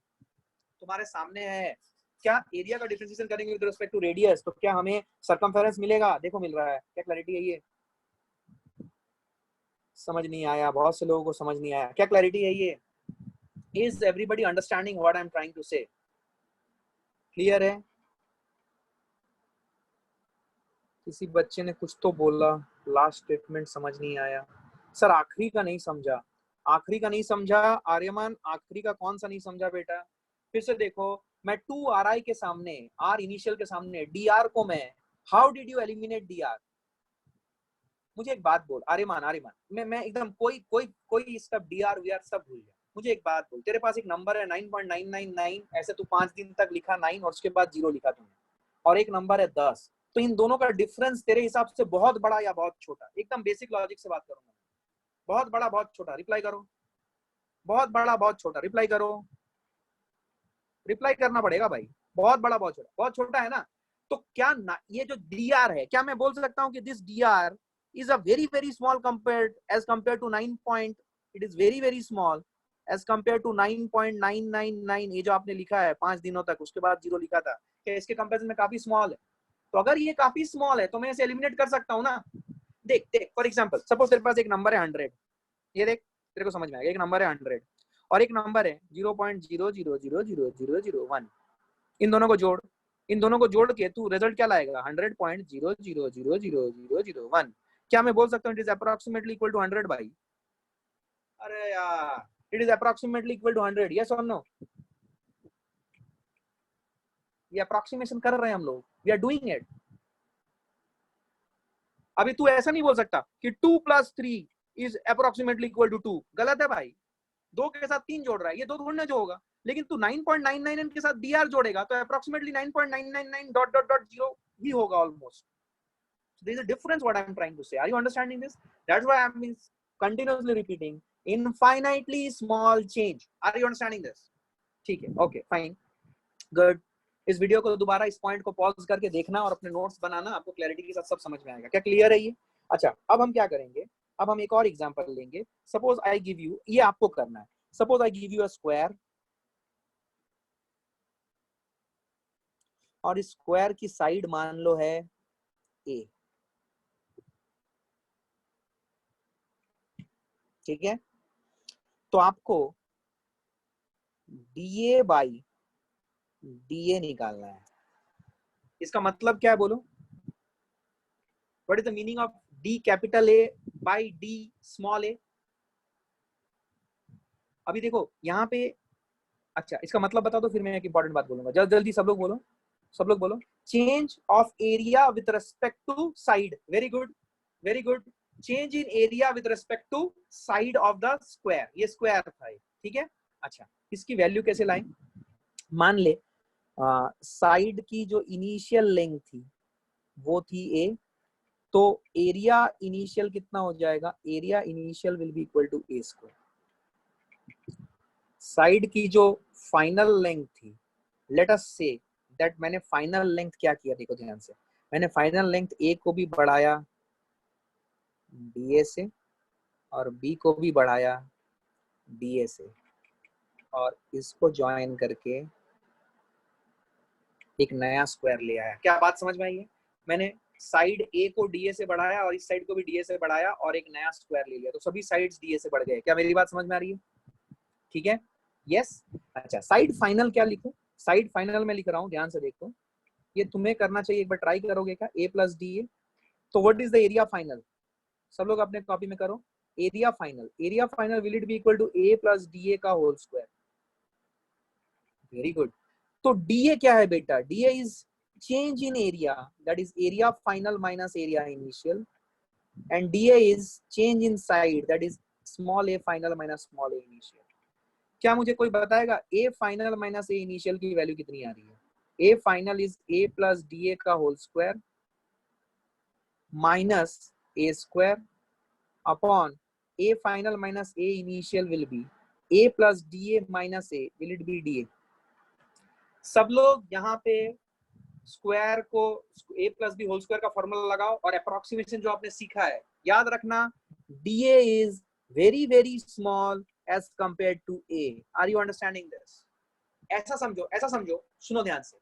तुम्हारे सामने है। क्या एरिया का डिफरेंशिएशन करेंगे विद रिस्पेक्ट टू रेडियस तो क्या हमें सर्कमफेरेंस मिलेगा? देखो मिल रहा है। क्या क्लैरिटी है? ये समझ नहीं आया, बहुत से लोगों को समझ नहीं आया। क्या क्लैरिटी है ये? Is everybody understanding what I am trying to say? Clear है? किसी बच्चे ने कुछ तो बोला, लास्ट स्टेटमेंट समझ नहीं आया। सर आखिरी का नहीं समझा, आखिरी का नहीं समझा आर्यमान, आखिरी का कौन सा नहीं समझा बेटा? फिर से देखो, मैं 2 आर आई के सामने, आर इनिशियल के सामने डी आर को मैं, how did you eliminate D R? मुझे एक बात बोल आर्यमान, आर्यमान, मैं एकदम कोई कोई कोई step d r v r सब भूल गया। मुझे एक बात बोल, तेरे पास एक नंबर है 9.999, ऐसे तू 5 दिन तक लिखा 9 और उसके बाद 0 लिखा तुमने, और एक नंबर है 10, तो इन दोनों का डिफरेंस तेरे हिसाब से बहुत बड़ा या बहुत छोटा? एकदम बेसिक लॉजिक से बात करूंगा। बहुत बड़ा बहुत छोटा? रिप्लाई करो। बहुत बड़ा बहुत छोटा? रिप्लाई करो। रिप्लाई करना पड़ेगा भाई। बहुत बड़ा बहुत छोटा? बहुत छोटा है ना? तो क्या ये जो डी आर है, क्या मैं बोल सकता हूँ कि this D R is a very small compared as compared to 9 point, it is very small as compared to 9.999 ये जो आपने लिखा है 5 दिनों तक, उसके बाद 0 लिखा था, क्या इसके कंपैरिजन में काफी स्मॉल है? तो अगर ये काफी स्मॉल है तो मैं इसे एलिमिनेट कर सकता हूँ ना। देख देख, फॉर एग्जांपल सपोज तेरे पास एक नंबर है 100, ये देख तेरे को समझ में आएगा। एक नंबर है 100 और एक नंबर है 0.00000001, इन दोनों को जोड़, इन दोनों को जोड़ के तू रिजल्ट क्या लाएगा? 100.00000001। क्या मैं बोल सकता हूँ it is approximately equal to 100 भाई? अरे यार, it is approximately equal to 100, yes और नो? ये अप्रोक्सीमेशन कर रहे हैं हम लोग, वी आर डूइंग इट। अभी तू ऐसा नहीं बोल सकता कि 2 + 3 इज अप्रोक्सीमेटली इक्वल टू 2, गलत है भाई। 2 के साथ 3 जोड़ रहा है, ये 2 थोड़ी ना जो होगा। लेकिन तू 9.999 के साथ dr जोड़ेगा तो अप्रोक्सीमेटली 9.999 डॉट डॉट डॉट 0 ही होगा almost. So there is a difference what I am trying to say. Are you understanding this? That's why I am continuously repeating infinitely small change. Are you understanding this? ठीक है, okay, fine, good. इस video को दोबारा इस point को pause करके देखना और अपने नोट्स बनाना, आपको क्लैरिटी के साथ सब समझ में आएगा। क्या क्लियर है ये? अच्छा, अब हम क्या करेंगे, अब हम एक और एग्जांपल लेंगे। सपोज आई गिव यू, ये आपको करना है, suppose I give you a square और इस स्क्वायर की साइड मान लो है ए, ठीक है? तो आपको डीए बाई डीए निकालना है। इसका मतलब क्या है बोलो? What is the meaning of D capital A by D small A? अभी देखो यहाँ पे, अच्छा इसका मतलब बता दो, फिर मैं एक इंपॉर्टेंट बात बोलूंगा। जल्दी जल्दी सब लोग बोलो, सब लोग बोलो। Change of area with respect to side, very good very good. Change in area with respect to side of the square, ये स्क्वायर था, ठीक है? अच्छा, इसकी वैल्यू कैसे लाएं? मान ले साइड की जो इनिशियल लेंथ थी वो थी ए, तो एरिया इनिशियल कितना हो जाएगा? Area initial will be equal to A square. Side की जो फाइनल लेंथ थी, लेट अस से दैट मैंने फाइनल लेंथ क्या किया, देखो ध्यान से, मैंने फाइनल लेंथ ए को भी बढ़ाया डीए से और बी को भी बढ़ाया डीए से, और इसको ज्वाइन करके एक नया स्क्वायर ले आया। क्या बात समझ में आई है? मैंने साइड ए को डीए से बढ़ाया और इस साइड को भी डीए से बढ़ाया और एक नया स्क्वायर ले लिया, तो सभी साइड्स डीए से बढ़ गए। क्या मेरी बात समझ में आ रही है? ठीक है, यस। अच्छा, साइड फाइनल क्या लिखूं? साइड फाइनल में लिख रहा हूं, ध्यान से देखो, ये तुम्हें करना चाहिए, एक बार ट्राई करोगे क्या? ए प्लस डी ए, तो what is the area final? सब लोग अपने कॉपी में करो, area final, area final will it be equal to A plus D A का होल स्क्वायर। Very good. तो डीए क्या है बेटा? D A is change in area, that is area final minus area initial, and dA is change in side, that is small a final minus small a initial. क्या मुझे कोई बताएगा a final minus a initial की value कितनी आ रही है? a final is a plus dA का whole square minus a square upon a final minus a initial will be a plus dA minus a, will it be dA? सब लोग यहाँ पे square को a plus B whole square का formula लगाओ और approximation जो आपने सीखा है याद रखना, dA is very very small as compare to a। Are you understanding this? ऐसा समझो, ऐसा समझो, सुनो ध्यान से।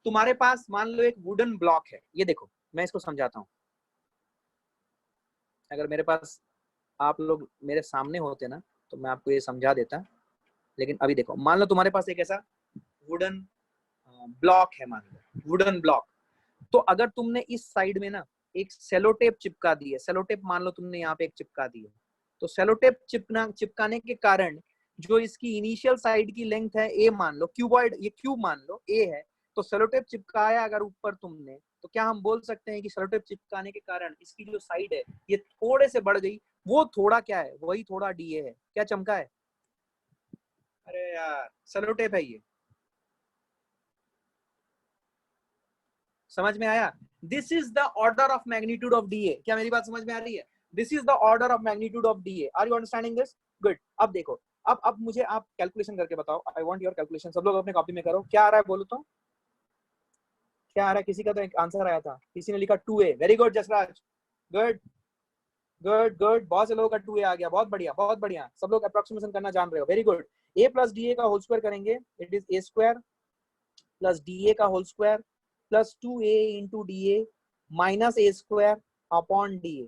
तुम्हारे पास मान लो एक वुडन ब्लॉक है, ये देखो मैं इसको समझाता हूँ। अगर मेरे पास आप लोग मेरे सामने होते ना तो मैं आपको ये समझा देता, लेकिन अभी देखो, मान लो तुम्हारे पास एक ऐसा वुडन ब्लॉक है, मान लो वुडन ब्लॉक। तो अगर तुमने इस साइड में ना एक सेलो टेप चिपका दी है, सेलो टेप मान लो तुमने यहाँ पे एक चिपका दी है, तो सेलो टेप चिपकाने के कारण जो इसकी इनिशियल साइड की लेंथ है ए, मान लो क्यूबॉइड, ये क्यूब मान लो ए है, तो सेलो टेप चिपकाया अगर ऊपर तुमने, तो क्या हम बोल सकते हैं कि सेलो टेप चिपकाने के कारण इसकी जो साइड है ये थोड़े से बढ़ गई, वो थोड़ा क्या है, वही थोड़ा डीए है। क्या चमका है? अरे यार सेलो टेप है ये, समझ में आया? This is the order of magnitude of D A. क्या मेरी बात समझ में आ रही है? This is the order of magnitude of D A. Are you understanding this? Good. अब देखो, अब मुझे आप कैलकुलेशन करके बताओ। I want your calculation. सब लोग अपने कॉपी में करो। क्या आ रहा है बोलो तो, क्या आ रहा है? किसी का तो एक आंसर आया था, किसी ने लिखा 2a। Very good Jasraj, good good good. बहुत से लोगों का 2a आ गया, बहुत बढ़िया बहुत बढ़िया। सब लोग अप्रोक्सीमेशन करना जान रहे हो, very good. a plus D A का होल स्क्वायर करेंगे, it is a square plus D A का whole square plus 2a into D A minus a square upon D A.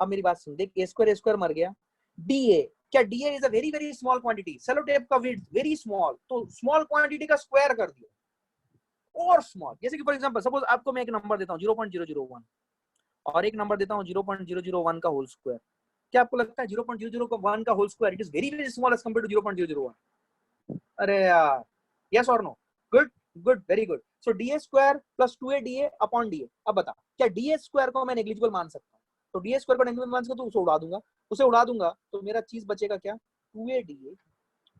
अब मेरी बात सुन, देख a स्क्वायर मर गया, डी ए, क्या D A is a very very small quantity, sellotape का width very small, तो स्मॉल क्वांटिटी का स्क्वायर कर दिया और स्मॉल। जैसे कि फॉर एग्जांपल सपोज आपको मैं एक नंबर देता हूँ 0.001 और एक नंबर देता हूँ 0.001 का होल स्क्वायर। क्या आपको लगता है 0.001 का whole square it is very very small as compare to 0.001? अरे यार, यस और no? Good good, very good. So D A square plus 2a D A upon D A. अब बता, क्या डी ए स्क्वायर को मैं नेग्लिजिबल मान सकता हूँ? तो डी ए स्क्वायर को नेग्लिजिबल मान सकता हूँ तो उसे उड़ा दूंगा तो मेरा चीज बचेगा क्या? 2a D A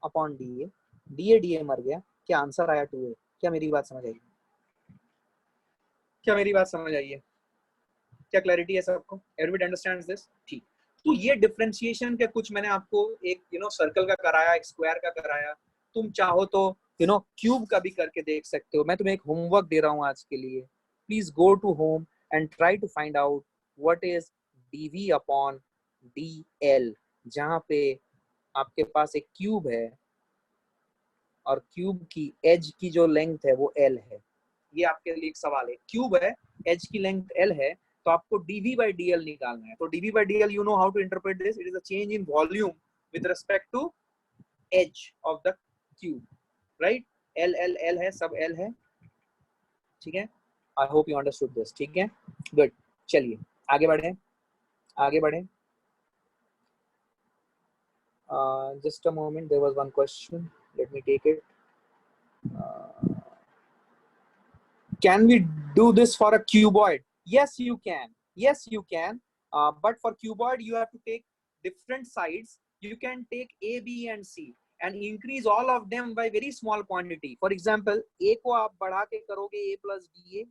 upon D ए मर गया, क्या आंसर आया 2a। क्या मेरी बात समझ आई? क्या मेरी बात समझ आई है? क्या क्लैरिटी है सबको? Everybody understands this? ठीक। तो ये डिफरेंशिएशन के कुछ मैंने आपको एक सर्कल का कराया, एक स्क्वायर का कराया। तुम चाहो तो क्यूब का भी करके देख सकते हो। मैं तुम्हें एक होमवर्क दे रहा हूँ आज के लिए। Please go to home and try to find out what is D V upon D L, जहाँ पे आपके पास एक क्यूब है और क्यूब की एज की जो लेंथ है वो एल है। ये आपके लिए एक सवाल है, क्यूब है, एज की लेंथ एल है, तो आपको dv by dl निकालना है। तो dv by dl you know how to interpret this, it is a change in volume with respect to edge of the cube, right? l है, सब l है, ठीक है? I hope you understood this, ठीक है? Good, चलिए आगे बढ़े, आगे बढ़े। Just a moment, there was one question, let me take it. Can we do this for a cuboid? Yes, you can. Yes, you can. But for cuboid, you have to take different sides. You can take A, B, and C and increase all of them by very small quantity. For example, A को आप बढ़ा के करोगे A plus DA,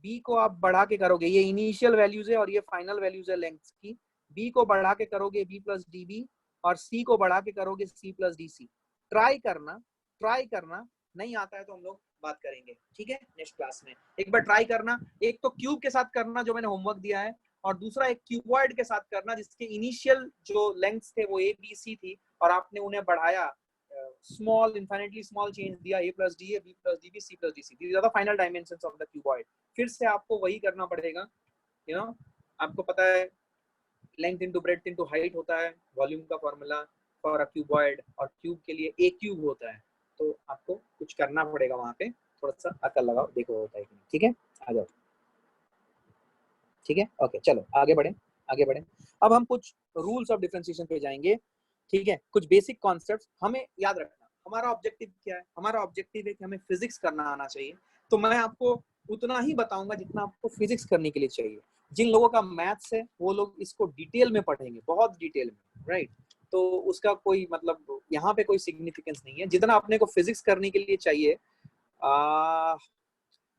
B को आप बढ़ा के करोगे, ये इनिशियल वैल्यूज है और ये फाइनल वैल्यूज है लेंथ की, B को बढ़ा के करोगे B plus DB और C को बढ़ा के करोगे C plus DC। ट्राई करना, नहीं आता है तो हम लोग बात करेंगे, ठीक है, नेक्स्ट क्लास में। एक बार ट्राई करना, एक तो क्यूब के साथ करना जो मैंने होमवर्क दिया है, और दूसरा एक क्यूबॉइड के साथ करना जिसके इनिशियल जो लेंथ्स थे वो ए बी सी थी और आपने उन्हें बढ़ाया, स्मॉल इनफाइनाइटली स्मॉल चेंज दिया, a plus da, b plus db, c plus dc, these are the final dimensions of the cuboid। फिर से आपको वही करना पड़ेगा, आपको पता है length into breadth into height होता है वॉल्यूम का फॉर्मूला फॉर अ क्यूबॉइड, और क्यूब के लिए a क्यूब होता है, तो आपको कुछ करना पड़ेगा वहां पे, थोड़ा सा अकल लगाओ, देखो होता है कि नहीं, ठीक है? आ जाओ, ठीक है, ओके, चलो आगे बढ़े। अब हम कुछ रूल्स ऑफ डिफरेंशिएशन पे जाएंगे, ठीक है? कुछ बेसिक कॉन्सेप्ट्स हमें याद रखना। हमारा ऑब्जेक्टिव क्या है? हमारा ऑब्जेक्टिव है कि हमें फिजिक्स करना आना चाहिए, तो मैं आपको उतना ही बताऊंगा जितना आपको फिजिक्स करने के लिए चाहिए। जिन लोगों का मैथ्स है वो लोग इसको डिटेल में पढ़ेंगे, बहुत डिटेल में, राइट? तो उसका कोई मतलब यहाँ पे कोई सिग्निफिकेंस नहीं है, जितना अपने को फिजिक्स करने के लिए चाहिए।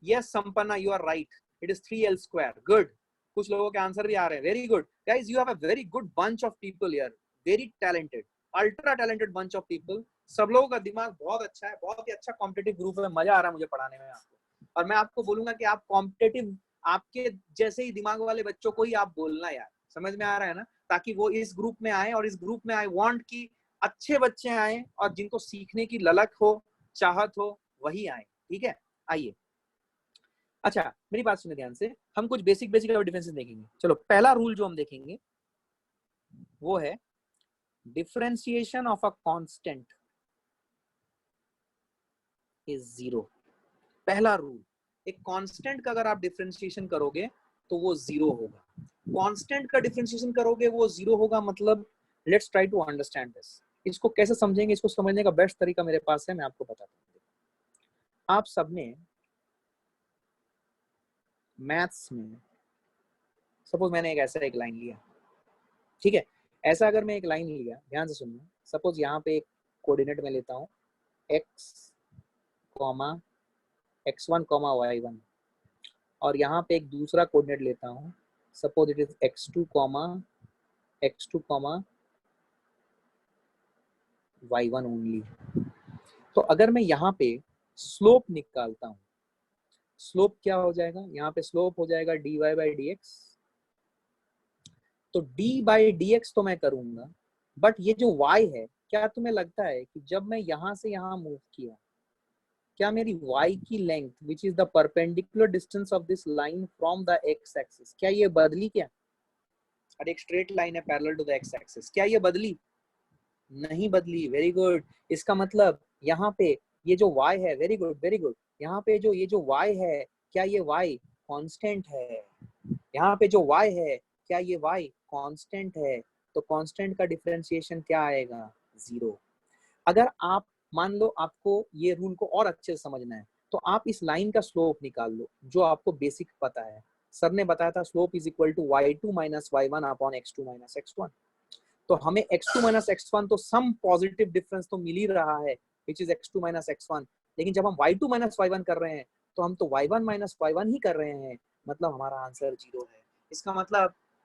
Yes Sampanna, you are right, it is 3l square, good. कुछ लोगों के आंसर भी आ रहे हैं, very good guys, you have a very good bunch of people here, very talented, ultra talented bunch of people. सब लोगों का दिमाग बहुत अच्छा है, बहुत ही अच्छा कॉम्पिटिटिव ग्रुप है, मजा आ रहा है मुझे पढ़ाने में आपको। और मैं आपको बोलूंगा कि आप कॉम्पिटेटिव, आपके जैसे ही दिमाग वाले बच्चों को ही आप बोलना यार, समझ में आ रहा है ना, ताकि वो इस ग्रुप में आए, और इस ग्रुप में आई वांट कि अच्छे बच्चे आए और जिनको सीखने की ललक हो, चाहत हो, वही आए। ठीक है, आइए। अच्छा मेरी बात सुनिए ध्यान से, हम कुछ बेसिक बेसिक डिफरेंसेस देखेंगे। चलो पहला रूल जो हम देखेंगे वो है differentiation of a constant is zero. पहला रूल, एक कांस्टेंट का अगर आप डिफरेंशिएशन करोगे तो वो जीरो होगा। कांस्टेंट का डिफरेंशिएशन करोगे वो जीरो होगा, मतलब let's try to understand this. इसको कैसे समझेंगे, इसको समझने का बेस्ट तरीका मेरे पास है, मैं आपको बताता हूँ। आप सबने मैथ्स में, सपोज मैंने एक ऐसा एक लाइन लिया, ठीक है, ऐसा अगर मैं एक लाइन लिया, ध्यान से सुनना, सपोज यहाँ पे एक कोऑर्डिनेट में लेता हूँ x comma x1 comma y1, और यहाँ पे एक दूसरा कोऑर्डिनेट लेता हूँ, suppose it is x2 comma y1 only. तो अगर मैं यहाँ पे स्लोप निकालता हूँ, स्लोप क्या हो जाएगा, यहाँ पे स्लोप हो जाएगा dy बाई डी एक्स। तो d बाई डी एक्स तो मैं करूंगा, बट ये जो y है, क्या तुम्हें लगता है कि जब मैं यहाँ से यहाँ मूव किया, क्या मेरी y की length which is the perpendicular distance of this line from the x axis, क्या ये बदली क्या? और एक स्ट्रेट लाइन है parallel to the x axis, क्या ये बदली? नहीं बदली। Very good. इसका मतलब यहाँ पे ये जो y है, वेरी गुड वेरी गुड, यहाँ पे जो ये जो y है, क्या ये y कांस्टेंट है? यहाँ पे जो y है, क्या ये y कांस्टेंट है? तो कांस्टेंट का डिफरेंशिएशन क्या आएगा? जीरो। अगर आप मान लो आपको ये रूल को और अच्छे से समझना है, तो आप इस लाइन का स्लोप निकाल लो, जो आपको बेसिक पता है। सर ने बताया था slope is equal to y2 minus y1 upon x2 minus x1। तो हमें x2 माइनस x1 तो सम पॉजिटिव डिफरेंस तो मिल ही रहा है, which is x2 minus x1। लेकिन जब हम y2 माइनस y1 कर रहे हैं, तो हम तो y1 माइनस y1 ही कर रहे हैं, मतलब हमारा आंसर जीरो है।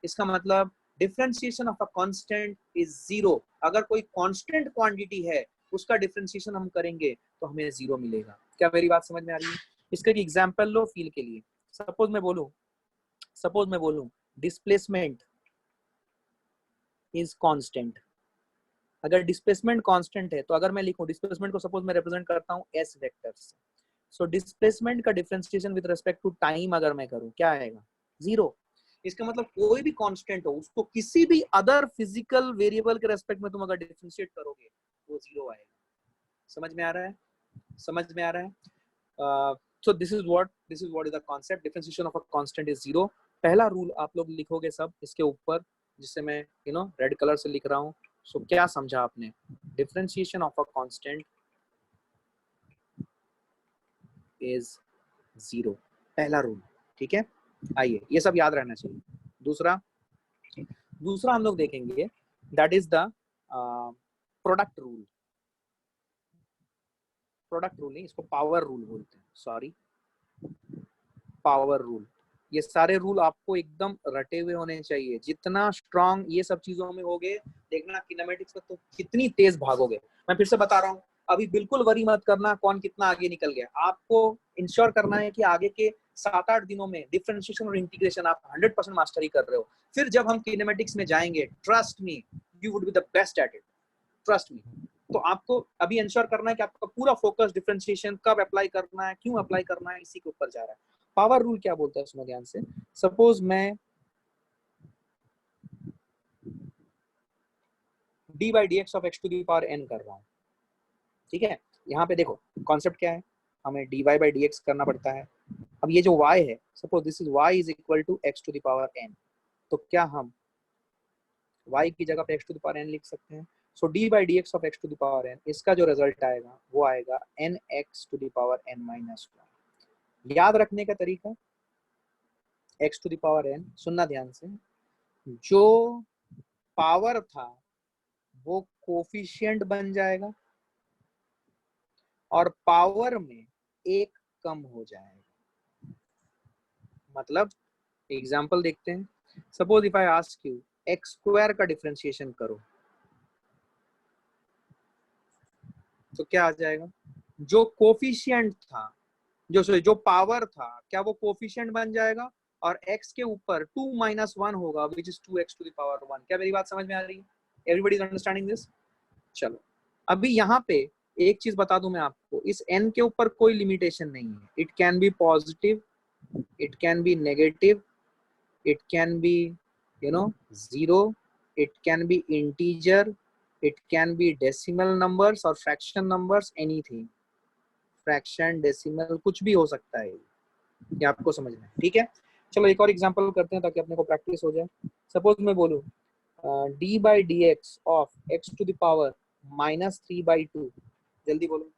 इसका मतलब differentiation of a constant is zero. अगर कोई कांस्टेंट क्वांटिटी है, उसका डिफरेंशिएशन हम करेंगे तो हमें जीरो मिलेगा। क्या मेरी बात समझ में आ रही है? इसका एक एग्जांपल लो फील के लिए। सपोज मैं बोलूं डिस्प्लेसमेंट इज कांस्टेंट। अगर डिस्प्लेसमेंट कांस्टेंट है, तो अगर मैं लिखूं डिस्प्लेसमेंट को, सपोज मैं रिप्रेजेंट करता हूं s वेक्टर से, सो डिस्प्लेसमेंट का differentiation with respect to time अगर मैं करूं, क्या आएगा? जीरो। इसका मतलब कोई भी कांस्टेंट हो, उसको किसी भी अदर फिजिकल वेरिएबल के रेस्पेक्ट में तुम अगर डिफरेंशिएट करोगे, वो जीरो आएगा। समझ में आ रहा है? समझ में आ रहा है? So this is what is the concept, differentiation of a constant is zero. पहला रूल आप लोग लिखोगे सब इसके ऊपर, जिससे मैं रेड कलर से लिख रहा हूँ। सो क्या समझा आपने? Differentiation of a constant is zero, पहला रूल। ठीक है, आइए ये सब याद रहना चाहिए। दूसरा हम लोग देखेंगे, that is the product rule. Product rule नहीं, इसको पावर रूल बोलते हैं, सॉरी, पावर रूल। ये सारे रूल आपको एकदम रटे हुए होने चाहिए। जितना स्ट्रांग ये सब चीजों में होगे, देखना किनेमेटिक्स में तो कितनी तेज भागोगे। मैं फिर से बता रहा हूँ, अभी बिल्कुल वरी मत करना कौन कितना आगे निकल गया। आपको इंश्योर करना है कि आगे के 7-8 दिनों में डिफरेंशिएशन और इंटीग्रेशन आप 100% मास्टरी कर रहे हो। फिर जब हम किनेमेटिक्स में जाएंगे, trust me, you would be the best at it, trust me. तो आपको अभी इंश्योर करना है कि आपका पूरा फोकस डिफरेंशिएशन कब अप्लाई करना है, क्यों अप्लाई करना है, इसी के ऊपर जा रहा है। पावर रूल क्या बोलता है उसमें ध्यान से, सपोज मैं D by D X of X to the power N कर रहा हूँ, ठीक है। यहाँ पे देखो कॉन्सेप्ट क्या है, हमें D Y by D X करना पड़ता है। अब ये जो y है, suppose this is y is equal to X to the power n, तो क्या हम y की जगह पे X to the power n लिख सकते हैं? So D by D X of X to the power n, इसका जो रिजल्ट आएगा वो आएगा n X to the power n minus 1। याद रखने का तरीका, X to the power n, सुनना ध्यान से, जो पावर था वो कोफिशिएंट बन जाएगा और पावर में एक कम हो जाएगा। मतलब एग्जांपल देखते हैं, suppose if I ask you x square का डिफरेंशिएशन करो, तो क्या आ जाएगा? जो कोफिशिएंट था जो पावर था क्या वो कोफिशिएंट बन जाएगा, और x के ऊपर 2 माइनस 1 होगा which is 2x to the power 1। क्या मेरी बात समझ में आ रही है? Everybody is understanding this? चलो अभी यहाँ पे एक चीज बता दूं मैं आपको, इस n के ऊपर कोई लिमिटेशन नहीं है। It can B positive, it can B negative, it can be zero, it can be integer, it can be decimal numbers or fraction numbers, anything, fraction decimal कुछ भी हो सकता है, ये आपको समझना है, ठीक है। चलो एक और एग्जांपल करते हैं ताकि अपने को प्रैक्टिस हो जाए। सपोज मैं बोलूं d by dx of x to the power -3/2, जल्दी बोलो,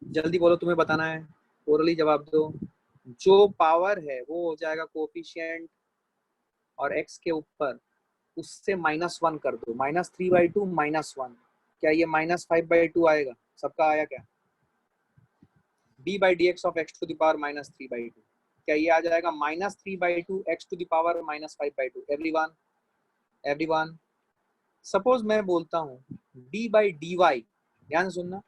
जल्दी बोलो, तुम्हें बताना है, ओरली जवाब दो। जो पावर है वो हो जाएगा कोफिशिएंट, और x के ऊपर उससे -1 कर दो, -3/2 -1, क्या ये -5/2 आएगा? सबका आया क्या? d by dx of x to the power -3/2, क्या ये आ जाएगा -3/2 x to the power -5/2? Everyone, everyone. Suppose मैं बोलता हूँ d by dy, ध्यान सुनना,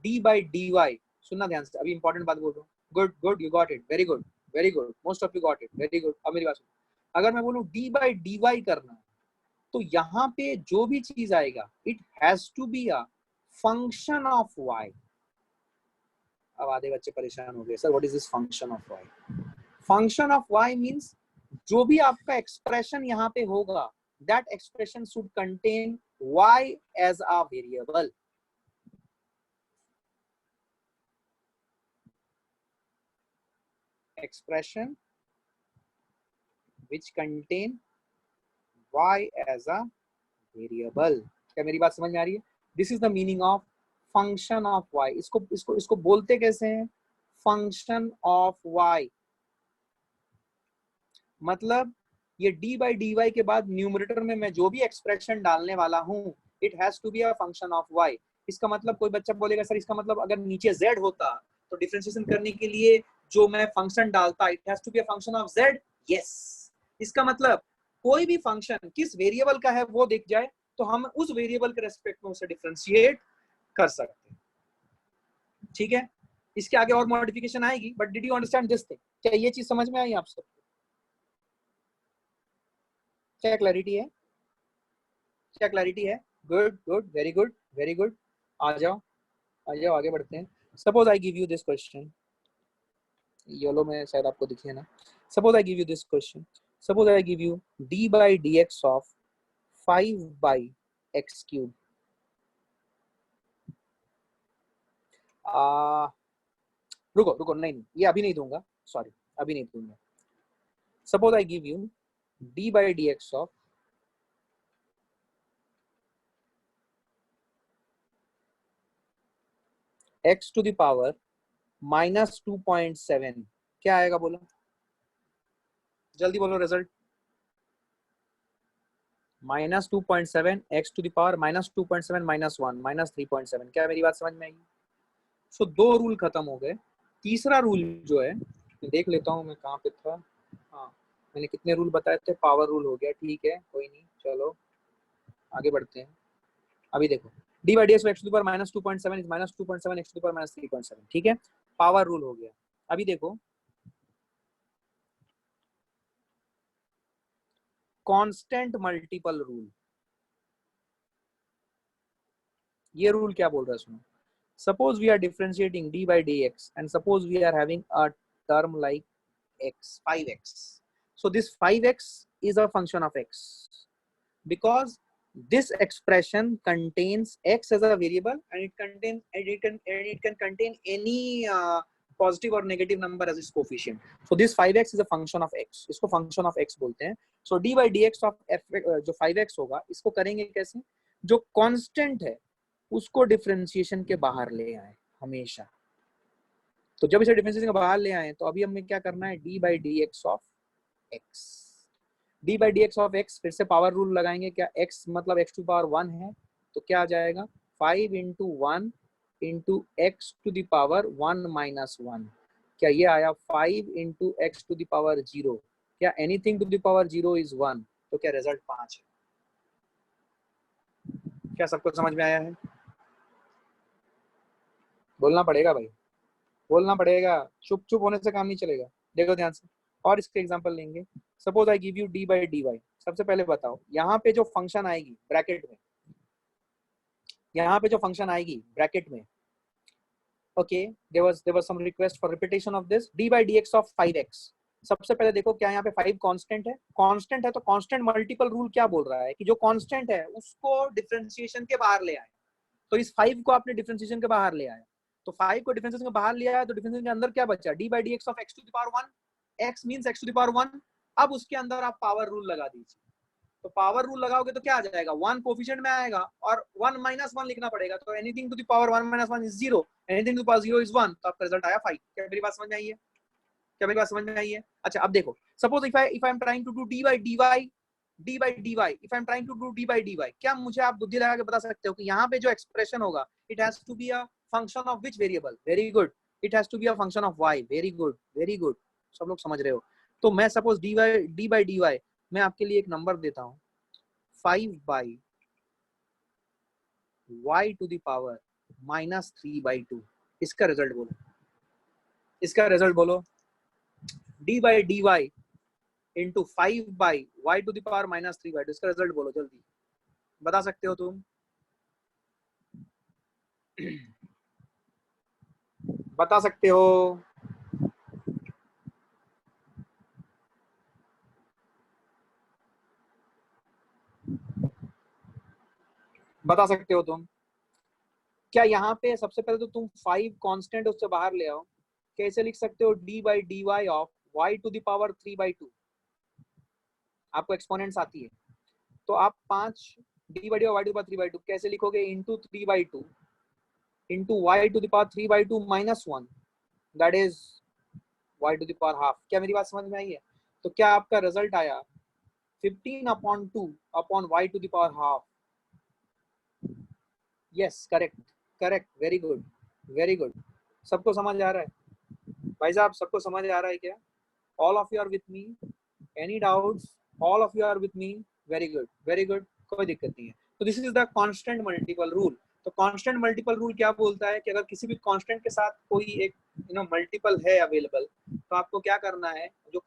d by dy, सुनना ध्यान से, अभी इंपॉर्टेंट बात बोल रहा हूँ। Good good, you got it, very good, very good, most of you got it, very good. अब मेरी बात सुनो, अगर मैं बोलूँ d by dy करना, तो यहाँ पे जो भी चीज आएगा it has to be a function of y। अब आधे बच्चे परेशान हो गए, sir what is this function of y? Function of y means जो भी आपका एक्सप्रेशन यहाँ पे होगा that expression should contain y as a variable. Expression which contain y as a variable। क्या मेरी बात समझ में आ रही है? This is the meaning of function of y। इसको बोलते कैसे हैं? Function of y। मतलब ये d by dy के बाद न्यूमरेटर में मैं जो भी एक्सप्रेशन डालने वाला हूं it has to be a function of y। इसका मतलब कोई बच्चा बोलेगा सर इसका मतलब अगर नीचे z होता तो डिफरेंशिएशन करने के लिए जो मैं फंक्शन डालता it has to be a function of z। Yes, इसका मतलब कोई भी फंक्शन किस वेरिएबल का है वो दिख जाए तो हम उस वेरिएबल के रेस्पेक्ट में उसे डिफरेंशिएट कर सकते हैं, ठीक है। इसके आगे और मॉडिफिकेशन आएगी, but did you understand this thing? क्या ये चीज समझ में आई आप सबको? क्या क्लैरिटी है? क्या क्लैरिटी है? Good good, very good, very good. आ जाओ, आ जाओ, आगे बढ़ते हैं। Suppose I give you this question, yellow में शायद आपको दिखे ना। Suppose I give you this question, suppose I give you d by dx of 5 by x cube। रुको रुको, नहीं ये अभी नहीं दूंगा, सॉरी अभी नहीं दूंगा। Suppose I give you d by dx of x to the power -2.7, क्या आएगा बोलो, जल्दी बोलो result. -2.7 x to the power -2.7 -1 -3.7। क्या मेरी बात समझ में आई? सो दो रूल खत्म हो गए। तीसरा रूल जो है, देख लेता हूँ मैं कहाँ पे था। हाँ, मैंने कितने रूल बताए थे? पावर रूल हो गया, ठीक है कोई नहीं, चलो आगे बढ़ते हैं। अभी देखो d by dx of x to the power -2.7 is -2.7 x to the power -3.7, ठीक है, पावर रूल हो गया। अभी देखो कांस्टेंट मल्टीपल रूल, ये रूल क्या बोल रहा है सुनो। Suppose we are differentiating d by dx and suppose we are having a term like x, 5x. So this 5x is a function of x because this expression contains x as a variable and it can contain any positive or negative number as its coefficient. So this 5x is a function of x, इसको function of x बोलते हैं। So d by dx of f जो 5x होगा इसको करेंगे कैसे? जो constant है उसको डिफरेंशिएशन के बाहर ले आए हमेशा। तो जब इसे डिफरेंशिएशन के बाहर ले आए तो अभी हमें क्या करना है? d by dx of x, d by dx of x, फिर से पावर रूल लगाएंगे। क्या x मतलब x टू पावर 1 है तो क्या आ जाएगा? 5 into 1 into x to the power 1 minus 1। क्या ये आया 5 into x to the power 0? क्या anything to the power 0 is 1? तो क्या रिजल्ट 5 है? क्या सबको समझ में आया है? बोलना पड़ेगा भाई, बोलना पड़ेगा, चुप चुप होने से काम नहीं चलेगा। देखो ध्यान से, और इसके एग्जांपल लेंगे। Suppose I give you D by D Y. सबसे पहले बताओ यहाँ पे जो फंक्शन आएगी ब्रैकेट में, यहाँ पे जो फंक्शन आएगी ब्रैकेट में, okay, there was some request for repetition of this D by D X of 5x। सबसे पहले देखो क्या यहाँ पे 5 कांस्टेंट है, कांस्टेंट है तो कांस्टेंट मल्टीपल रूल क्या बोल रहा है कि जो कांस्टेंट है उसको डिफरेंशिएशन के बाहर ले आए। तो इस 5 को आपने डिफरेंशिएशन के बाहर ले आया, तो 5 को डिफरेंशिएशन के बाहर ले आया तो डिफरेंशिएशन के अंदर क्या बचा, D by D X of X to the power 1, x means x to the power 1। अब उसके अंदर आप पावर रूल लगा दीजिए, तो पावर रूल लगाओगे तो क्या आ जाएगा, 1 कोफिशिएंट में आएगा और 1 माइनस 1 लिखना पड़ेगा, तो anything to the power 1 minus 1 is 0, anything to the power 0 is 1, तो आपका रिजल्ट आया 5। क्या मेरी बात समझ में आई है, क्या मेरी बात समझ में आई है? अच्छा अब देखो, suppose if I am trying to do D by D Y, D by D Y, if I am trying to do D by D Y, क्या मुझे आप बुद्धि लगा के बता सकते हो कि यहाँ पे जो एक्सप्रेशन होगा it has to be a function of which variable? Very good, it has to be a function of Y. Very good, very good, सब लोग समझ रहे हो। तो मैं suppose D by D Y, मैं आपके लिए एक नंबर देता हूँ 5 by y to the power minus 3 by 2। इसका रिजल्ट बोलो, इसका रिजल्ट बोलो, D by D Y into 5 by y to the power minus 3 by 2, इसका रिजल्ट बोलो जल्दी, बता सकते हो तुम? बता सकते हो? बता सकते हो तुम? क्या यहाँ पे सबसे पहले तो तुम 5 कांस्टेंट उससे बाहर ले आओ, कैसे लिख सकते हो D by D Y of y to the power 3 by 2, आपको एक्सपोनेंट्स आती है, तो आप 5 D by D Y to the power 3 by 2 कैसे लिखोगे, into 3 by 2 into y to the power 3 by 2 minus 1, that is y to the power half. क्या मेरी बात समझ में आई है? तो क्या आपका रिजल्ट आया 15 upon 2 upon y to the power half? Yes, correct, correct, very good, very good. सबको समझ आ रहा है भाई साहब, सबको समझ आ रहा है क्या? All of you are with me? Any doubts? All of you are with me? Very good, very good, कोई दिक्कत नहीं है। तो this is the constant multiple rule. तो कांस्टेंट मल्टीपल रूल क्या बोलता है कि अगर किसी भी कांस्टेंट के साथ कोई एक मल्टीपल है अवेलेबल, तो आपको क्या करना है, जो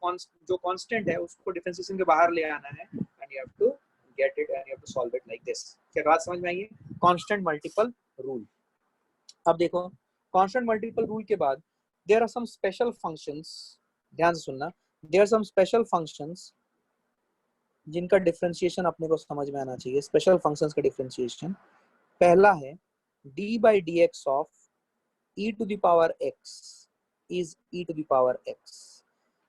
कांस्टेंट है उसको डिफरेंशिएशन के बाहर ले आना है, and you have to get it and you have to solve it like this. क्या बात समझ में आई है? Constant multiple rule. अब देखो, कांस्टेंट मल्टीपल रूल के बाद there are some special functions, ध्यान से सुनना, there are some special functions जिनका डिफरेंशिएशन अपने को समझ में आना चाहिए। स्पेशल फंक्शंस का डिफरेंशिएशन पहला है D by D X of E to the power X is E to the power X.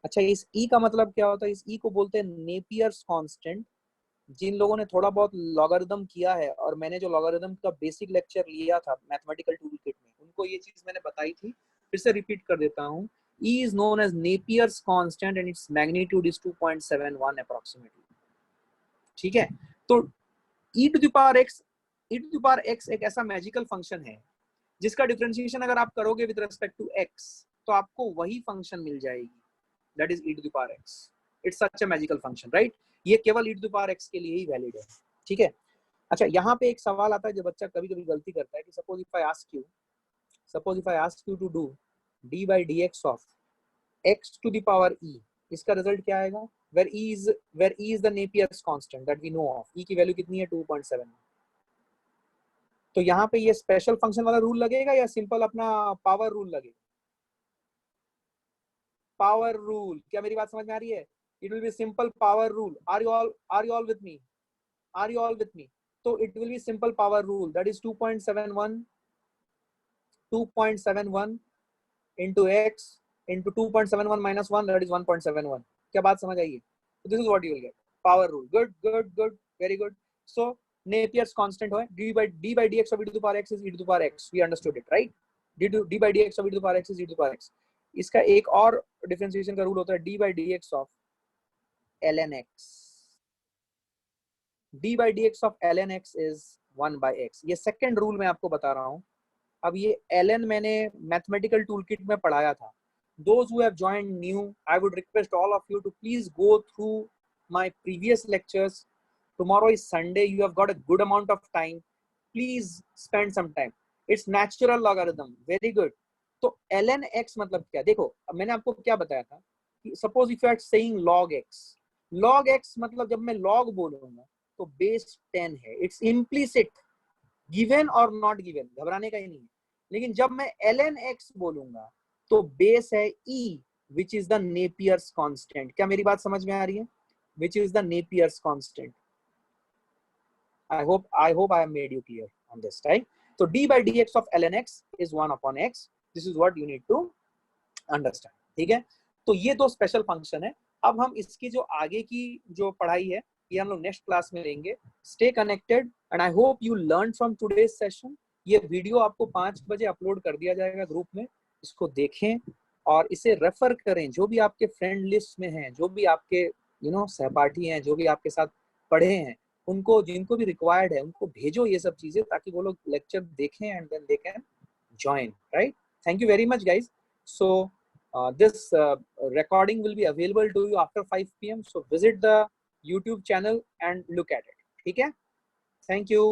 अच्छा, इस ई का मतलब क्या होता है? इस ई को बोलते हैं नेपियर्स कांस्टेंट। जिन लोगों ने थोड़ा बहुत लॉगरिथम किया है, और मैंने जो लॉगरिथम का बेसिक लेक्चर लिया था मैथमेटिकल टूल किट में, उनको ये चीज मैंने बताई थी, फिर से रिपीट कर देता हूँ। E is known as Napier's constant and its magnitude is 2.71 approximately. ठीक है, तो e to the power x, e to the power x एक ऐसा मैजिकल फंक्शन है जिसका डिफरेंशिएशन अगर आप करोगे विद रिस्पेक्ट टू x, तो आपको वही फंक्शन मिल जाएगी, that is e to the power x. It's such a magical function, right? ये केवल e to the power x के लिए ही वैलिड है, ठीक है? अच्छा, यहाँ पे एक सवाल आता है जो बच्चा कभी कभी गलती करता है कि suppose if I ask you to do d by dx of x to the power e, इसका रिजल्ट क्या आएगा? where e is the Napier's constant that we know of. e की वैल्यू कितनी है? 2.7। तो यहाँ पे ये स्पेशल फंक्शन वाला रूल लगेगा या सिंपल अपना पावर रूल लगेगा? Power rule. क्या मेरी बात समझ में आ रही है? It will be simple power rule. Are you all with me? Are you all with me? तो it will be simple power rule, that is 2.71 into x into 2.71 minus 1, that is 1.71. क्या बात समझ आई है? So this is what you will get, power rule. Good, good, good, very good. So Napier's constant है d by dx of e to the power x is e to the power x. We understood it, right? d by dx of e to the power x is e to the power x. इसका एक और differentiation का rule होता है d by dx of ln x. d by dx of ln x is 1 by x. ये second rule मैं आपको बता रहा हूँ। अब ये ln मैंने मैथमेटिकल टूलकिट में पढ़ाया था। Those who have joined new, I would request all of you to please go through my previous lectures. Tomorrow is Sunday, you have got a good amount of time. Please spend some time. It's natural logarithm, very good. तो ln x मतलब क्या, देखो अब मैंने आपको क्या बताया था कि suppose if you are saying log x मतलब जब मैं log बोलूंगा तो बेस 10 है, इट्स इम्प्लीसिट, गिवन और नॉट गिवन, घबराने का ही नहीं है। लेकिन जब मैं ln x बोलूंगा तो बेस है e, which is the Napier's constant। क्या मेरी बात समझ में आ रही है? Which is the Napier's constant। I hope I have made you clear on this, right? So d by dx of ln x is 1 upon x. This is what you need to understand, ठीक है? तो ये दो special function है। अब हम इसकी जो आगे की जो पढ़ाई है ये हम लोग नेक्स्ट क्लास में लेंगे। Stay connected and I hope you learn from today's session. ये वीडियो आपको 5 बजे अपलोड कर दिया जाएगा ग्रुप में, इसको देखें और इसे रेफर करें। जो भी आपके फ्रेंड लिस्ट में हैं, जो भी आपके सहपाठी हैं, जो भी आपके साथ पढ़े हैं, उनको जिनको भी रिक्वायर्ड है उनको भेजो ये सब चीजें, ताकि वो लोग लेक्चर देखें and then they can join, right? Thank you very much, guys. So this recording will be available to you after 5 p.m. So visit the YouTube channel and look at it. ठीक है? Thank you.